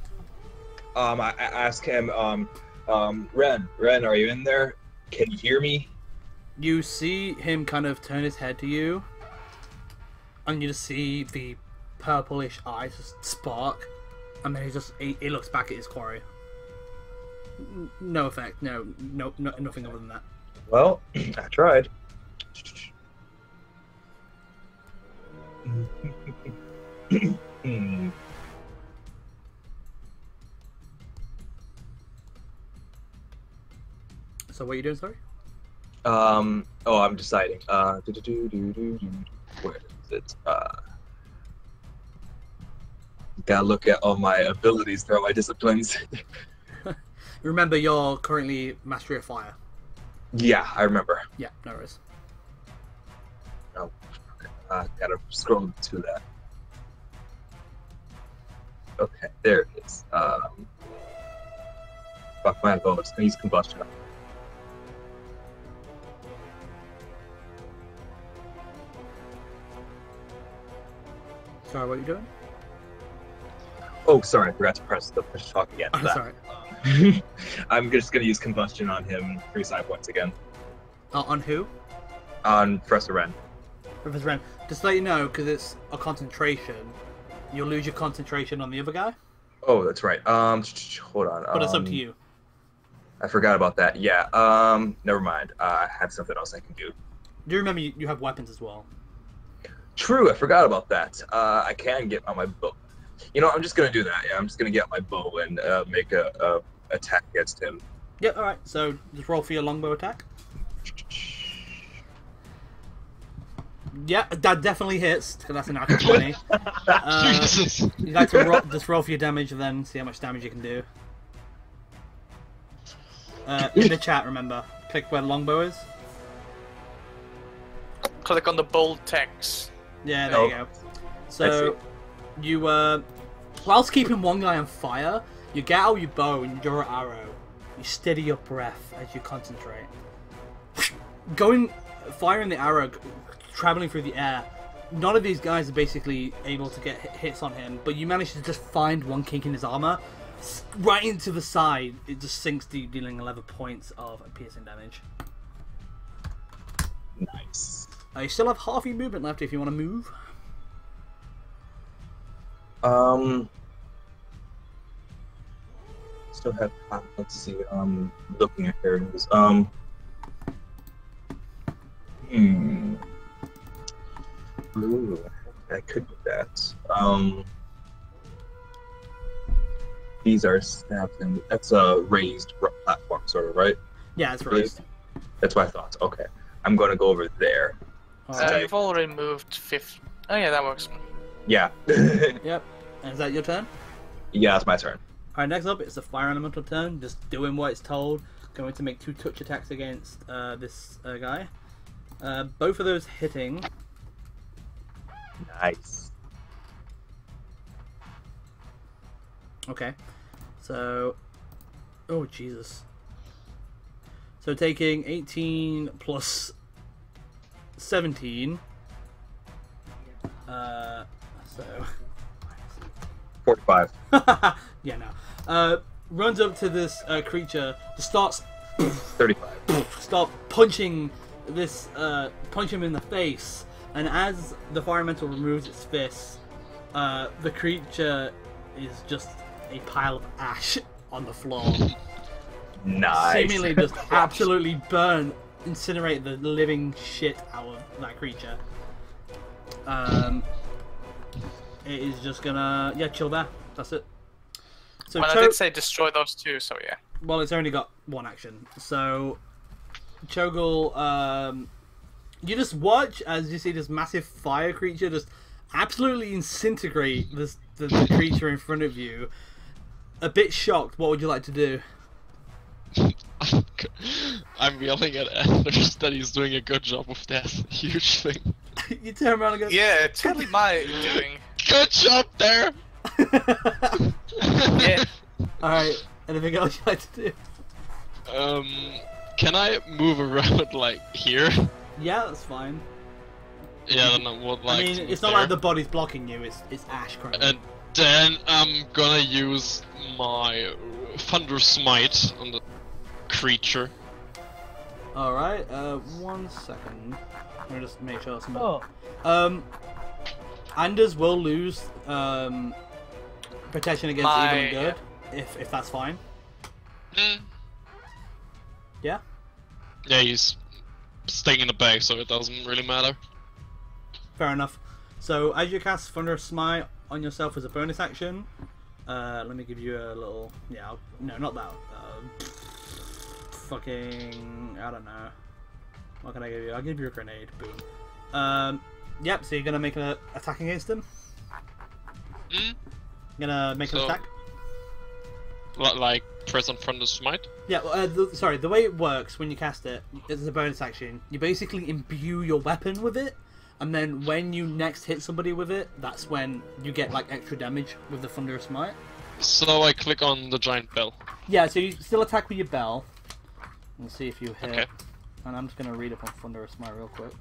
I ask him, Ren, are you in there? Can you hear me? You see him kind of turn his head to you, and you just see the purplish eyes just spark, and then he looks back at his quarry. No effect. No, nothing other than that. Well, I tried. So what are you doing, sorry? I'm deciding. Where is it? Gotta look at all my abilities throughout my disciplines. Remember, you're currently Mastery of Fire. Yeah, I remember. Yeah, no worries. Oh, gotta scroll to that. Okay, there it is. Fuck my votes. I use combustion. Sorry, what are you doing? Oh, sorry, I forgot to press the push talk again. Oh, sorry. I'm just gonna use combustion on him 3 side points again. On who? On Professor Wren. Professor Wren. Just to let you know, because it's a concentration, you'll lose your concentration on the other guy. Oh, that's right. Hold on. But it's up to you. I forgot about that. Yeah. Never mind. I have something else I can do. Do you remember you have weapons as well? True, I forgot about that. I can get on my bow. You know, I'm just gonna do that. Yeah, I'm just gonna get on my bow and make a attack against him. Yep. All right. So just roll for your longbow attack. Yeah, that definitely hits. Because that's a natural 20. Jesus. You'd like to just roll for your damage and then see how much damage you can do. In the chat, remember, click where the longbow is. Click on the bold text. Yeah, there you go. So, you, whilst keeping one guy on fire, You get out your bow and you draw an arrow. You steady your breath as you concentrate. Firing the arrow, traveling through the air. None of these guys are basically able to get hits on him, but you manage to just find one kink in his armor, right into the side. It just sinks deep, dealing 11 points of piercing damage. Nice. You still have half your movement left if you want to move. Still have. Let's see. Looking at areas. Ooh, I could do that. These are snaps, and that's a raised platform, sort of, right? Yeah, it's raised. That's what I thought. Okay, I'm gonna go over there. You've already moved 5th. Oh yeah, that works. Yeah. Yep. And is that your turn? Yeah, it's my turn. Alright, next up it's the fire elemental turn. Just doing what it's told. Going to make 2 touch attacks against this guy. Both of those hitting. Nice. Okay. So... Oh, Jesus. So taking 18 plus 17. So... 45. Yeah, no. Runs up to this creature, just starts 35. start punching this, punch him in the face, and as the fire elemental removes its fist, the creature is just a pile of ash on the floor. Nice. Seemingly just absolutely burn, incinerate the living shit out of that creature. It is just gonna, chill there. That's it. So Well, I did say destroy those 2, so yeah. Well, it's only got 1 action. So, Cho'Gall, you just watch as you see this massive fire creature just absolutely disintegrate the creature in front of you. A bit shocked, what would you like to do? I'm yelling at Anders that he's doing a good job with that huge thing. You turn around and go, Yeah, totally my doing. Good job there! Yeah. Alright, anything else you'd like to do? Can I move around, like, here? Yeah, that's fine. Yeah, then I would like I mean, to move it's not there. like the body's blocking you, it's ash currently. And then I'm gonna use my Thunder Smite on the creature. Alright, 1 second. Let me just make sure Oh, Anders will lose protection against evil and good, if that's fine. Mm. Yeah? Yeah, he's staying in the bag, so it doesn't really matter. Fair enough. So, as you cast Thunder Smite on yourself as a bonus action, let me give you a little... Yeah, no, not that. Fucking... I don't know. What can I give you? I'll give you a grenade. Boom. Yep, so you're gonna make an attack against him? Mm. Gonna make an attack? Like, press on Thunder Smite? Yeah, sorry, the way it works when you cast it, as a bonus action, you basically imbue your weapon with it, and then when you next hit somebody with it, that's when you get, like, extra damage with the Thunderous Smite. So I click on the giant bell. Yeah, so you still attack with your bell, and see if you hit. Okay. And I'm just gonna read up on Thunderous Smite real quick.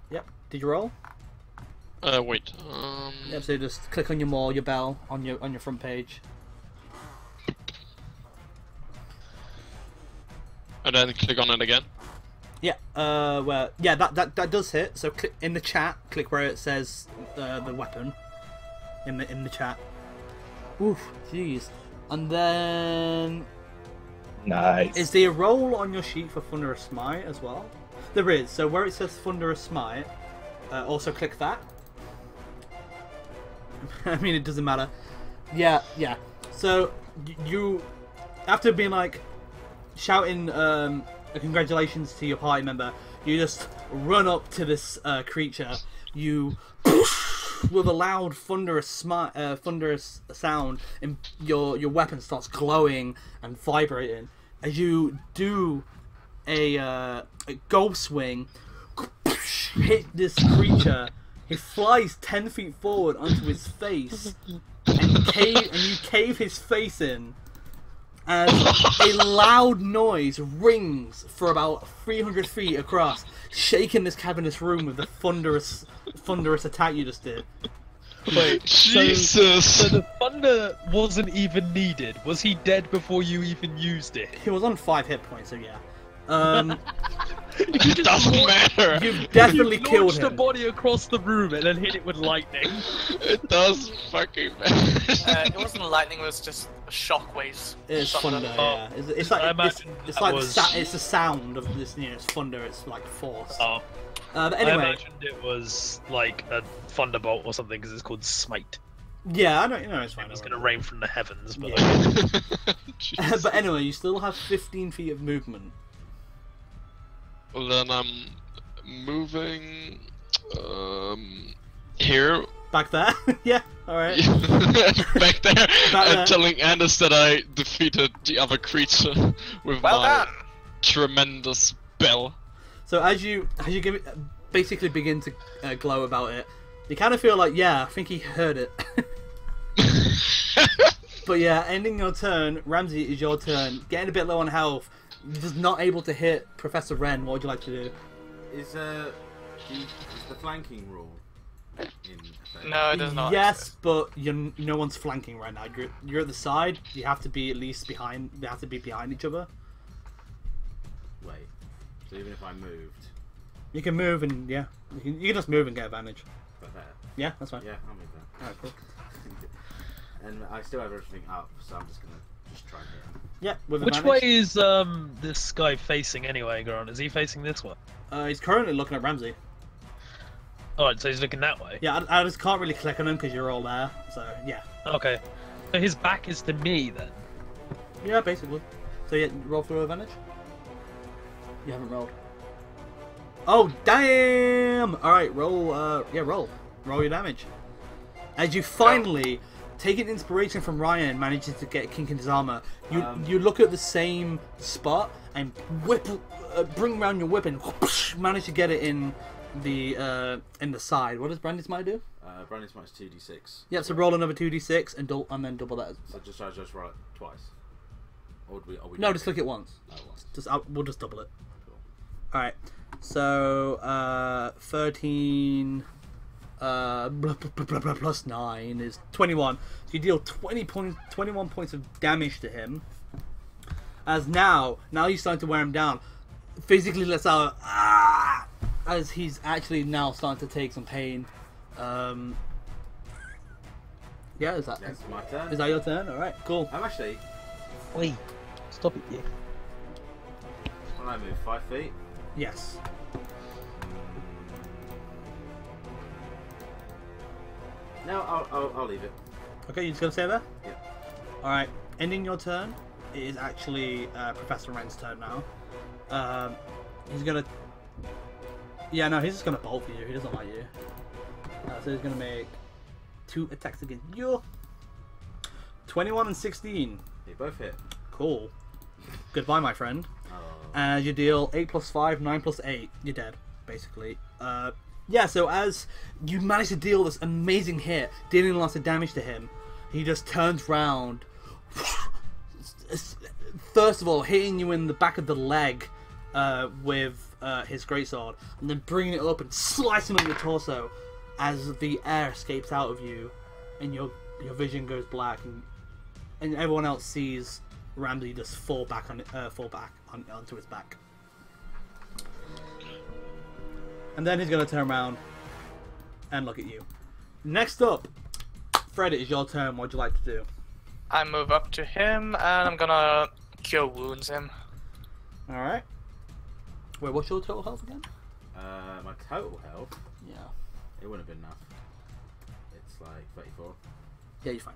Yep, did you roll? Wait. Yep, so just click on your bell on your front page. And then click on it again. Yeah, that does hit. So click in the chat, click where it says the weapon in the chat. Oof, jeez. And then Nice. is there a roll on your sheet for Thunderous Smite as well? There is. So where it says Thunderous Smite, also click that. I mean, it doesn't matter. Yeah. So you, after being like shouting congratulations to your party member, you just run up to this creature. You with a loud thunderous sound, and your weapon starts glowing and vibrating as you do a goal swing. hit this creature. He flies 10 feet forward onto his face, and you cave his face in. As a loud noise rings for about 300 feet across, shaking this cavernous room with the thunderous attack you just did. Wait, Jesus! So the thunder wasn't even needed. Was he dead before you even used it? He was on 5 hit points, so yeah. It doesn't matter. You've definitely You killed launched the him. body across the room and then hit it with lightning. It does fucking matter. It wasn't lightning, it was just shockwaves. It's thunder, Oh. yeah. It's I like imagine it's that like was- it's the sound of this. You know, it's thunder. It's like force. Oh, But I anyway, imagined it was like a thunderbolt or something because it's called Smite. yeah, I don't. You know, it's fine. It was don't going to worry. rain from the heavens, but Jesus. But anyway, you still have 15 feet of movement. Well, then I'm moving here. Back there? Yeah, alright. Back there, there. and telling Anders that I defeated the other creature with Well my done! tremendous spell. So as you give it, basically begin to glow about it, you kind of feel like, yeah, I think he heard it. But yeah, ending your turn, Ramsey, is your turn. Getting a bit low on health, you're just not able to hit Professor Wren. What would you like to do? Is the flanking rule in effect? No, it does not. Yes, but no one's flanking right now. You're at the side. You have to be at least behind. They have to be behind each other. Wait. So even if I moved, You can move and yeah, you can just move and get advantage. but there. Yeah, that's fine. Yeah, I'll move that. Alright, cool. And I still have everything up, so I'm just gonna try and hit him. Yeah, with which advantage. way is this guy facing anyway, Grant? Is he facing this way? He's currently looking at Ramsey. Alright, so he's looking that way. Yeah, I just can't really click on him because you're all there. So yeah, Okay. So his back is to me then. yeah, basically. So yeah, roll for advantage. You haven't rolled. Oh damn! All right, roll. Roll your damage. As you finally, taking inspiration from Ryan, manages to get a kink in his armor. You look at the same spot and bring around your whip and whoosh, manage to get it in the side. What does Brandy's Smite do? Brandy's Smite's 2d6. Yep. So roll another 2d6 and then double that. So I just roll it twice. Or do we? No, just click it once. Oh, once. We'll just double it. Cool. All right. So 13 plus 9 is 21. So you deal 21 points of damage to him. As now you're starting to wear him down. Physically lets out as he's actually now starting to take some pain. Yeah, is that Yes, my turn. is that your turn? All right, cool. I'm actually. Wait. Stop it, you. When I move 5 feet. Yes. No, I'll leave it. Okay, you just gonna stay there? Yeah. All right. Ending your turn. It is actually Professor Wren's turn now. He's gonna. Yeah, no, he's just gonna bolt for you. He doesn't like you. So he's gonna make 2 attacks against you. 21 and 16. They both hit. Cool. Goodbye, my friend. Oh. And you deal 8 plus 5, 9 plus 8. You're dead, basically. Yeah, so as you manage to deal this amazing hit, dealing lots of damage to him, he just turns round. First of all, hitting you in the back of the leg with his greatsword, and then bringing it up and slicing on your torso as the air escapes out of you, and your vision goes black, and everyone else sees Ramsey just fall back onto his back. And then he's going to turn around and look at you. Next up, Fred, it is your turn. What would you like to do? I move up to him and I'm gonna cure wounds him. Alright. Wait, what's your total health again? My total health, Yeah. it wouldn't have been enough. It's like 34. Yeah, you're fine.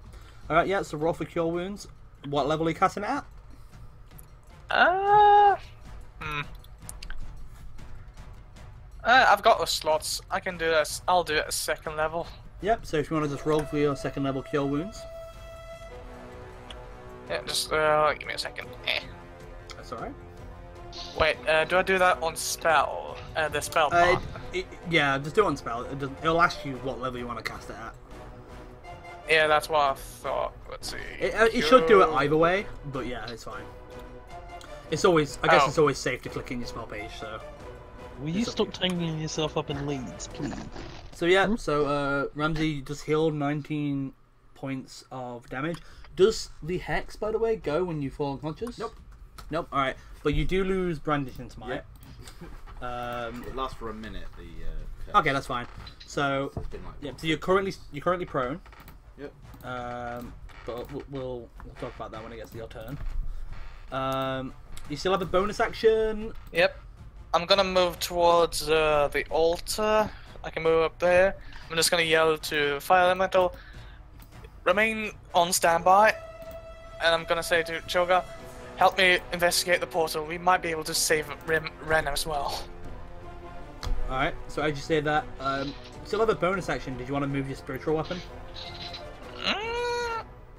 Alright, yeah, so roll for cure wounds. What level are you casting it at? I've got the slots. I can do this. I'll do it at 2nd level. Yep, so if you want to just roll for your 2nd level cure wounds. Yeah, just give me a second. That's alright. Wait, do I do that on spell? The spell part? Yeah, just do it on spell. It'll ask you what level you want to cast it at. Yeah, that's what I thought. Let's see. It should do it either way, but yeah, it's fine. It's always, I guess, it's always safe to click in your spell page. So. Will you stop tangling yourself up in leads, please? So yeah, so Ramsey just healed 19 points of damage. Does the hex, by the way, go when you fall unconscious? Nope. Nope. All right, but you do lose brandish and smite. It lasts for a minute. The Okay, that's fine. So it's been like yeah, so you're currently prone. Yep. But we'll talk about that when it gets to your turn. You still have a bonus action. Yep. I'm gonna move towards the altar. I can move up there. I'm just gonna yell to Fire Elemental, remain on standby, and I'm gonna say to Choga, help me investigate the portal. We might be able to save Ren as well. Alright, so as you say that, you still have a bonus action. Did you want to move your spiritual weapon?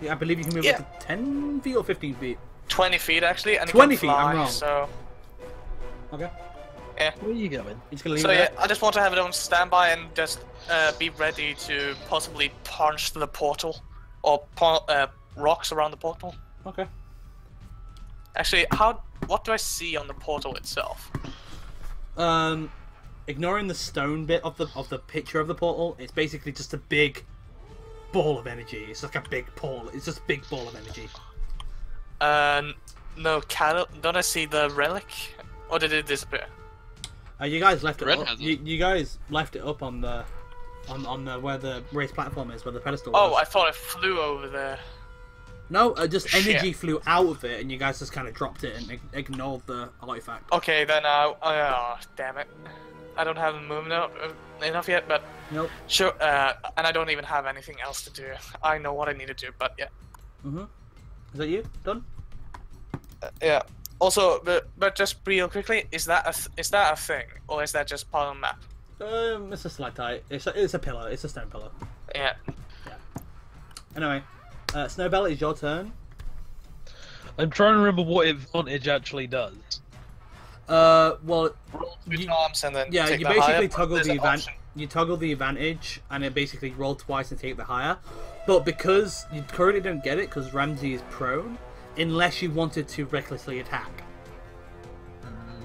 Yeah, I believe you can move up to 10 feet or 15 feet. 20 feet actually, and 20 it can feet, fly, I'm wrong. So Okay. yeah. Where are you going? You're just gonna leave So it yeah, there? I just want to have it on standby and just be ready to possibly punch the portal or rocks around the portal. Okay. Actually, what do I see on the portal itself? Ignoring the stone bit of the picture of the portal, it's basically just a big ball of energy. It's like a big portal. It's just a big ball of energy. No, don't I see the relic? Or did it disappear? You guys left it Red up. has it. You guys left it up on the where the raised platform is, where the pedestal Oh, was. I thought it flew over there. No, just Shit. energy flew out of it, and you guys just kind of dropped it and ignored the artifact. Okay, then damn it. I don't have the movement enough yet, but Nope. sure, and I don't even have anything else to do. I know what I need to do, but yeah. Mhm. Is that you? Done? Yeah. Also, but just real quickly, is that a thing, or is that just part of the map? It's a stalactite. It's a pillar. It's a stone pillar. Yeah. Anyway, Snowbell, it's your turn. I'm trying to remember what advantage actually does. Well, Switch arms and then yeah, take you the basically higher, toggle there's the an advantage. option. You toggle the advantage, and it basically roll twice and take the higher. But because you currently don't get it, because Ramsey is prone, unless you wanted to recklessly attack.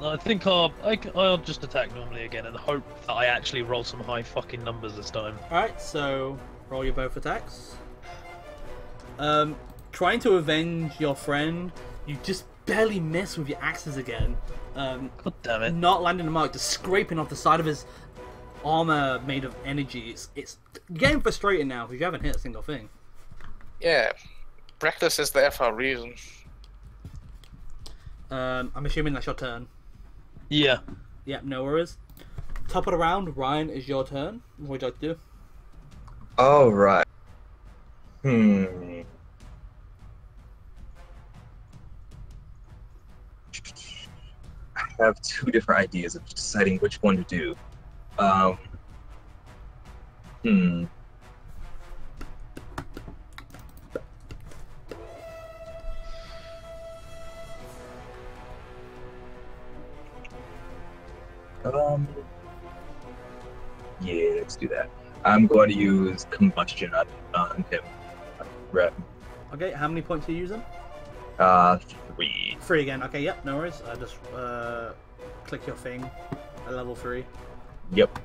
I think I'll just attack normally again and hope that I actually roll some high fucking numbers this time. Alright, so roll your both attacks. Trying to avenge your friend, you just barely miss with your axes again. God damn it. Not landing the mark, just scraping off the side of his armor made of energy. It's getting frustrating now because you haven't hit a single thing. Yeah. Reckless is there for a reason. I'm assuming that's your turn. Yeah. Yep, no worries. Top of the round, Ryan, is your turn. What would you like to do? All right. I have two different ideas of deciding which one to do. Yeah, let's do that. I'm going to use combustion on him. Rep. Okay, how many points are you using? 3. 3 again. Okay, yep, no worries. Just click your thing at level 3. Yep.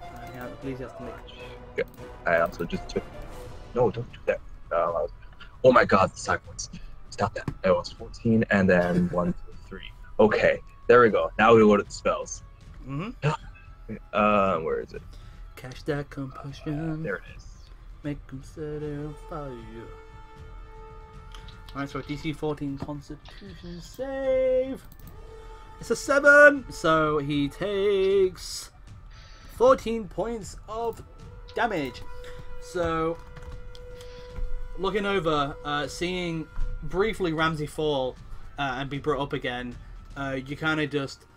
Yeah, please you have to make. Okay. I also just took. No, don't do that. Oh my God, the side points. Stop that. It was 14, and then 1, 2, 3. Okay, there we go. Now we go to the spells. Where is it? Catch that compulsion. There it is. Make them set it on fire. Alright, so a DC 14 Constitution save. It's a 7, so he takes 14 points of damage. So, looking over, seeing briefly Ramsey fall and be brought up again, you kind of just,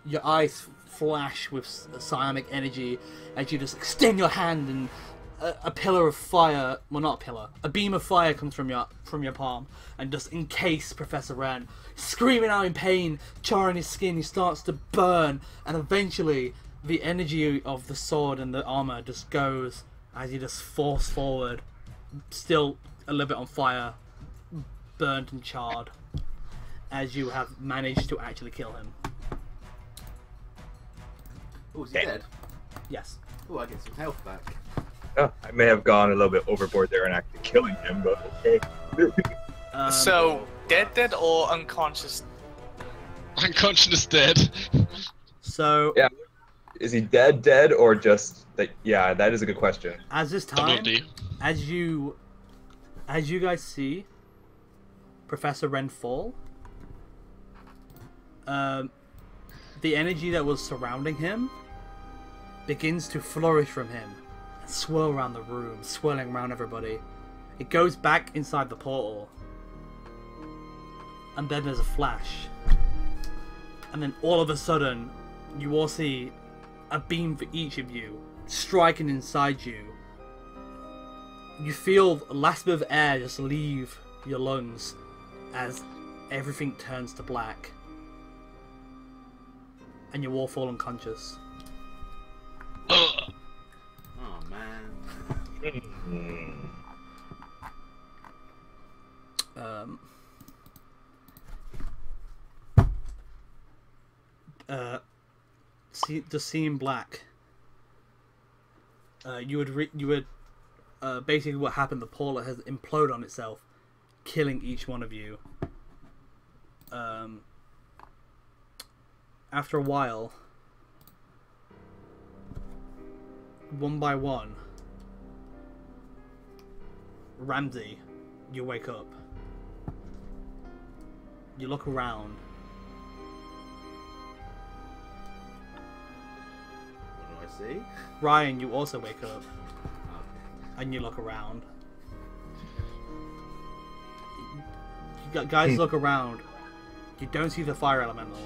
your eyes flash with psionic energy as you just extend your hand and a pillar of fire, well not a pillar, a beam of fire comes from your palm and just encase Professor Wren. Screaming out in pain, charring his skin, he starts to burn, and eventually the energy of the sword and the armor just goes as you just force forward, still a little bit on fire, burnt and charred, as you have managed to actually kill him. Oh, is he dead? Yes. Oh, I get some health back. Oh, I may have gone a little bit overboard there and actually killing him, but okay. So, dead or unconscious? Unconscious dead. So, Yeah. Is he dead, or just like? Yeah, that is a good question. as this Double time, D. as you guys see Professor Wren fall, the energy that was surrounding him begins to flourish from him and swirl around the room, swirling around everybody. It goes back inside the portal, and then there's a flash, and then all of a sudden you all see a beam for each of you striking inside you. You feel a last bit of air just leave your lungs as everything turns to black, and you all fall unconscious. Ugh. Oh man. Seeing black. You would basically what happened. The portal has imploded on itself, killing each one of you. After a while, one by one, Ramsey, you wake up. You look around. What do I see? Ryan, you also wake up, and you look around. Guys, look around. You don't see the fire elemental.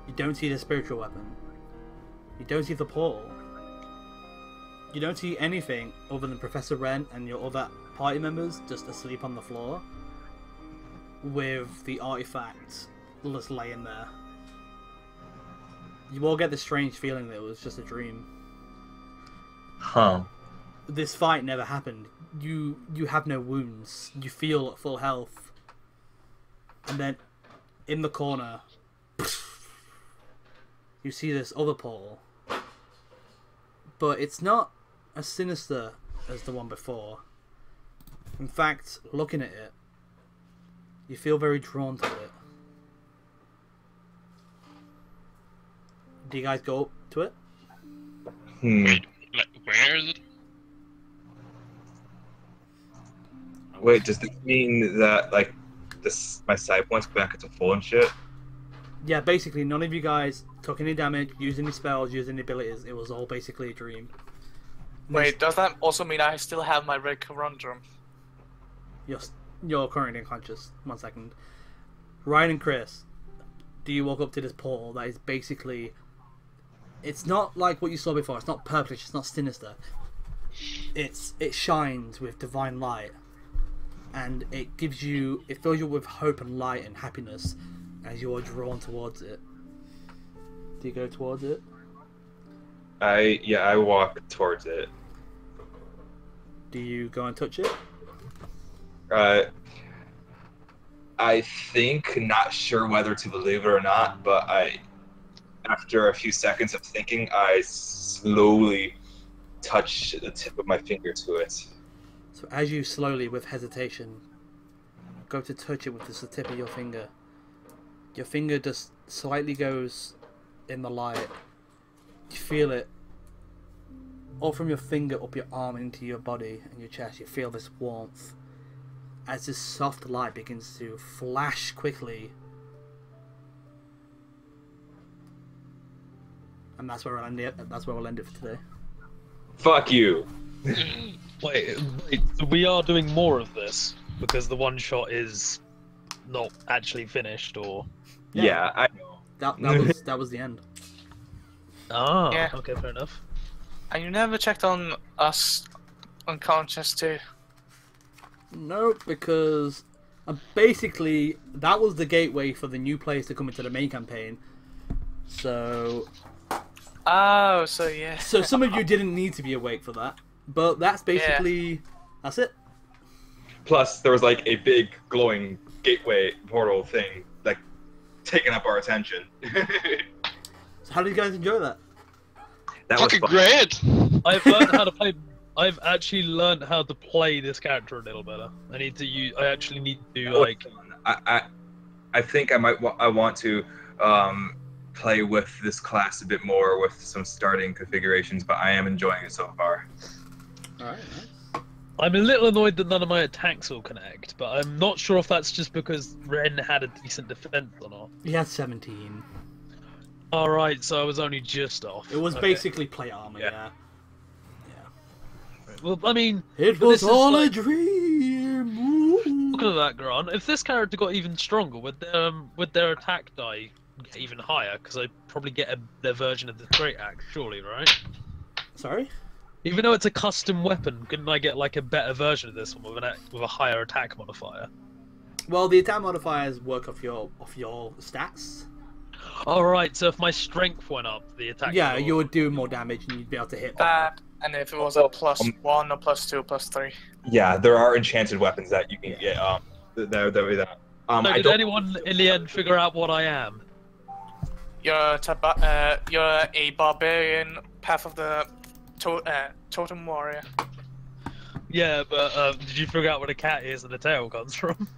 You don't see the spiritual weapon. You don't see the portal. You don't see anything other than Professor Wren and your other party members just asleep on the floor, with the artifacts just laying there. You all get this strange feeling that it was just a dream. Huh. This fight never happened. You have no wounds. You feel at full health. And then, in the corner, you see this other portal. But it's not as sinister as the one before. In fact, looking at it, you feel very drawn to it. Do you guys go up to it? Wait, like, where is it? Wait, does this mean that like this my side points back into full and shit? Yeah, basically, none of you guys took any damage, used any spells, used any abilities. It was all basically a dream. Wait, does that also mean I still have my red conundrum? You're currently unconscious. 1 second. Ryan and Chris, do you walk up to this portal that is basically... It's not like what you saw before. It's not purplish. It's not sinister. It shines with divine light, and it fills you with hope and light and happiness as you are drawn towards it. Do you go towards it? I walk towards it. Do you go and touch it? I think, not sure whether to believe it or not, but after a few seconds of thinking, I slowly touch the tip of my finger to it. So as you slowly, with hesitation, go to touch it with just the tip of your finger just slightly goes in the light. You feel it all from your finger up your arm into your body and your chest. You feel this warmth as this soft light begins to flash quickly. And that's where we'll end it. That's where we'll end it for today. Fuck you. Wait, so we are doing more of this because the one shot is not actually finished, or Yeah, I know. That was the end. yeah. Okay, fair enough. And you never checked on us unconscious too? No, because basically that was the gateway for the new players to come into the main campaign. So Oh, so yeah. So some of you didn't need to be awake for that, but that's basically that's it. Plus, there was like a big glowing gateway portal thing, like taking up our attention. So how did you guys enjoy that? That was Fucking fun. great! I've learned how to play. I've actually learned how to play this character a little better. I need to use. I actually need to That was like. fun. I think I want to play with this class a bit more with some starting configurations, but I am enjoying it so far. All right. Nice. I'm a little annoyed that none of my attacks will connect, but I'm not sure if that's just because Ren had a decent defense or not. He had 17. Alright, so I was only just off. It was Okay. basically play armor. Yeah. Yeah. Well, I mean, It But was this is all like- a dream. Ooh. look at that, Grant. If this character got even stronger, would their attack die get even higher? Because I'd probably get their version of the Great Axe, surely, right? Sorry. Even though it's a custom weapon, couldn't I get like a better version of this one with a higher attack modifier? Well, the attack modifiers work off your stats. Alright, so if my strength went up, the attack. Yeah, would you would do more damage and you'd be able to hit. That, and if it was a +1 or +2, +3. Yeah, there are enchanted weapons that you can get. That. So did anyone in the end figure out what I am? You're a barbarian, path of the totem warrior. Yeah, but did you figure out where the cat is and the tail comes from?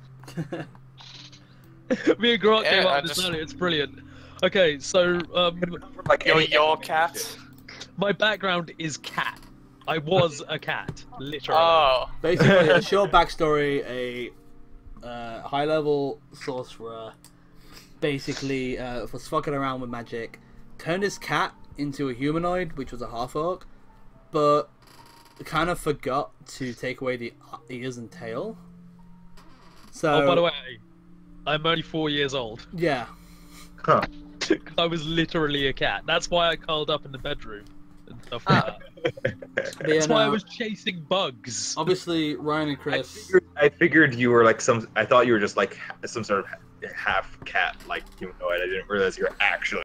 Me and Grant came Yeah, up I with this just- earlier. It's brilliant. Okay, so Like You're any- your cat. my background is cat. I was a cat, literally. Oh, Basically, a short backstory: a high-level sorcerer basically was fucking around with magic, turned his cat into a humanoid, which was a half-orc, but kind of forgot to take away the ears and tail. So, Oh, by the way, I'm only 4 years old. yeah. Huh. I was literally a cat. That's why I curled up in the bedroom and stuff like that. But yeah, That's why I no, was chasing bugs. obviously Ryan and Chris. I figured you were like some. I thought you were just like some sort of half cat, like humanoid. I didn't realize you were actually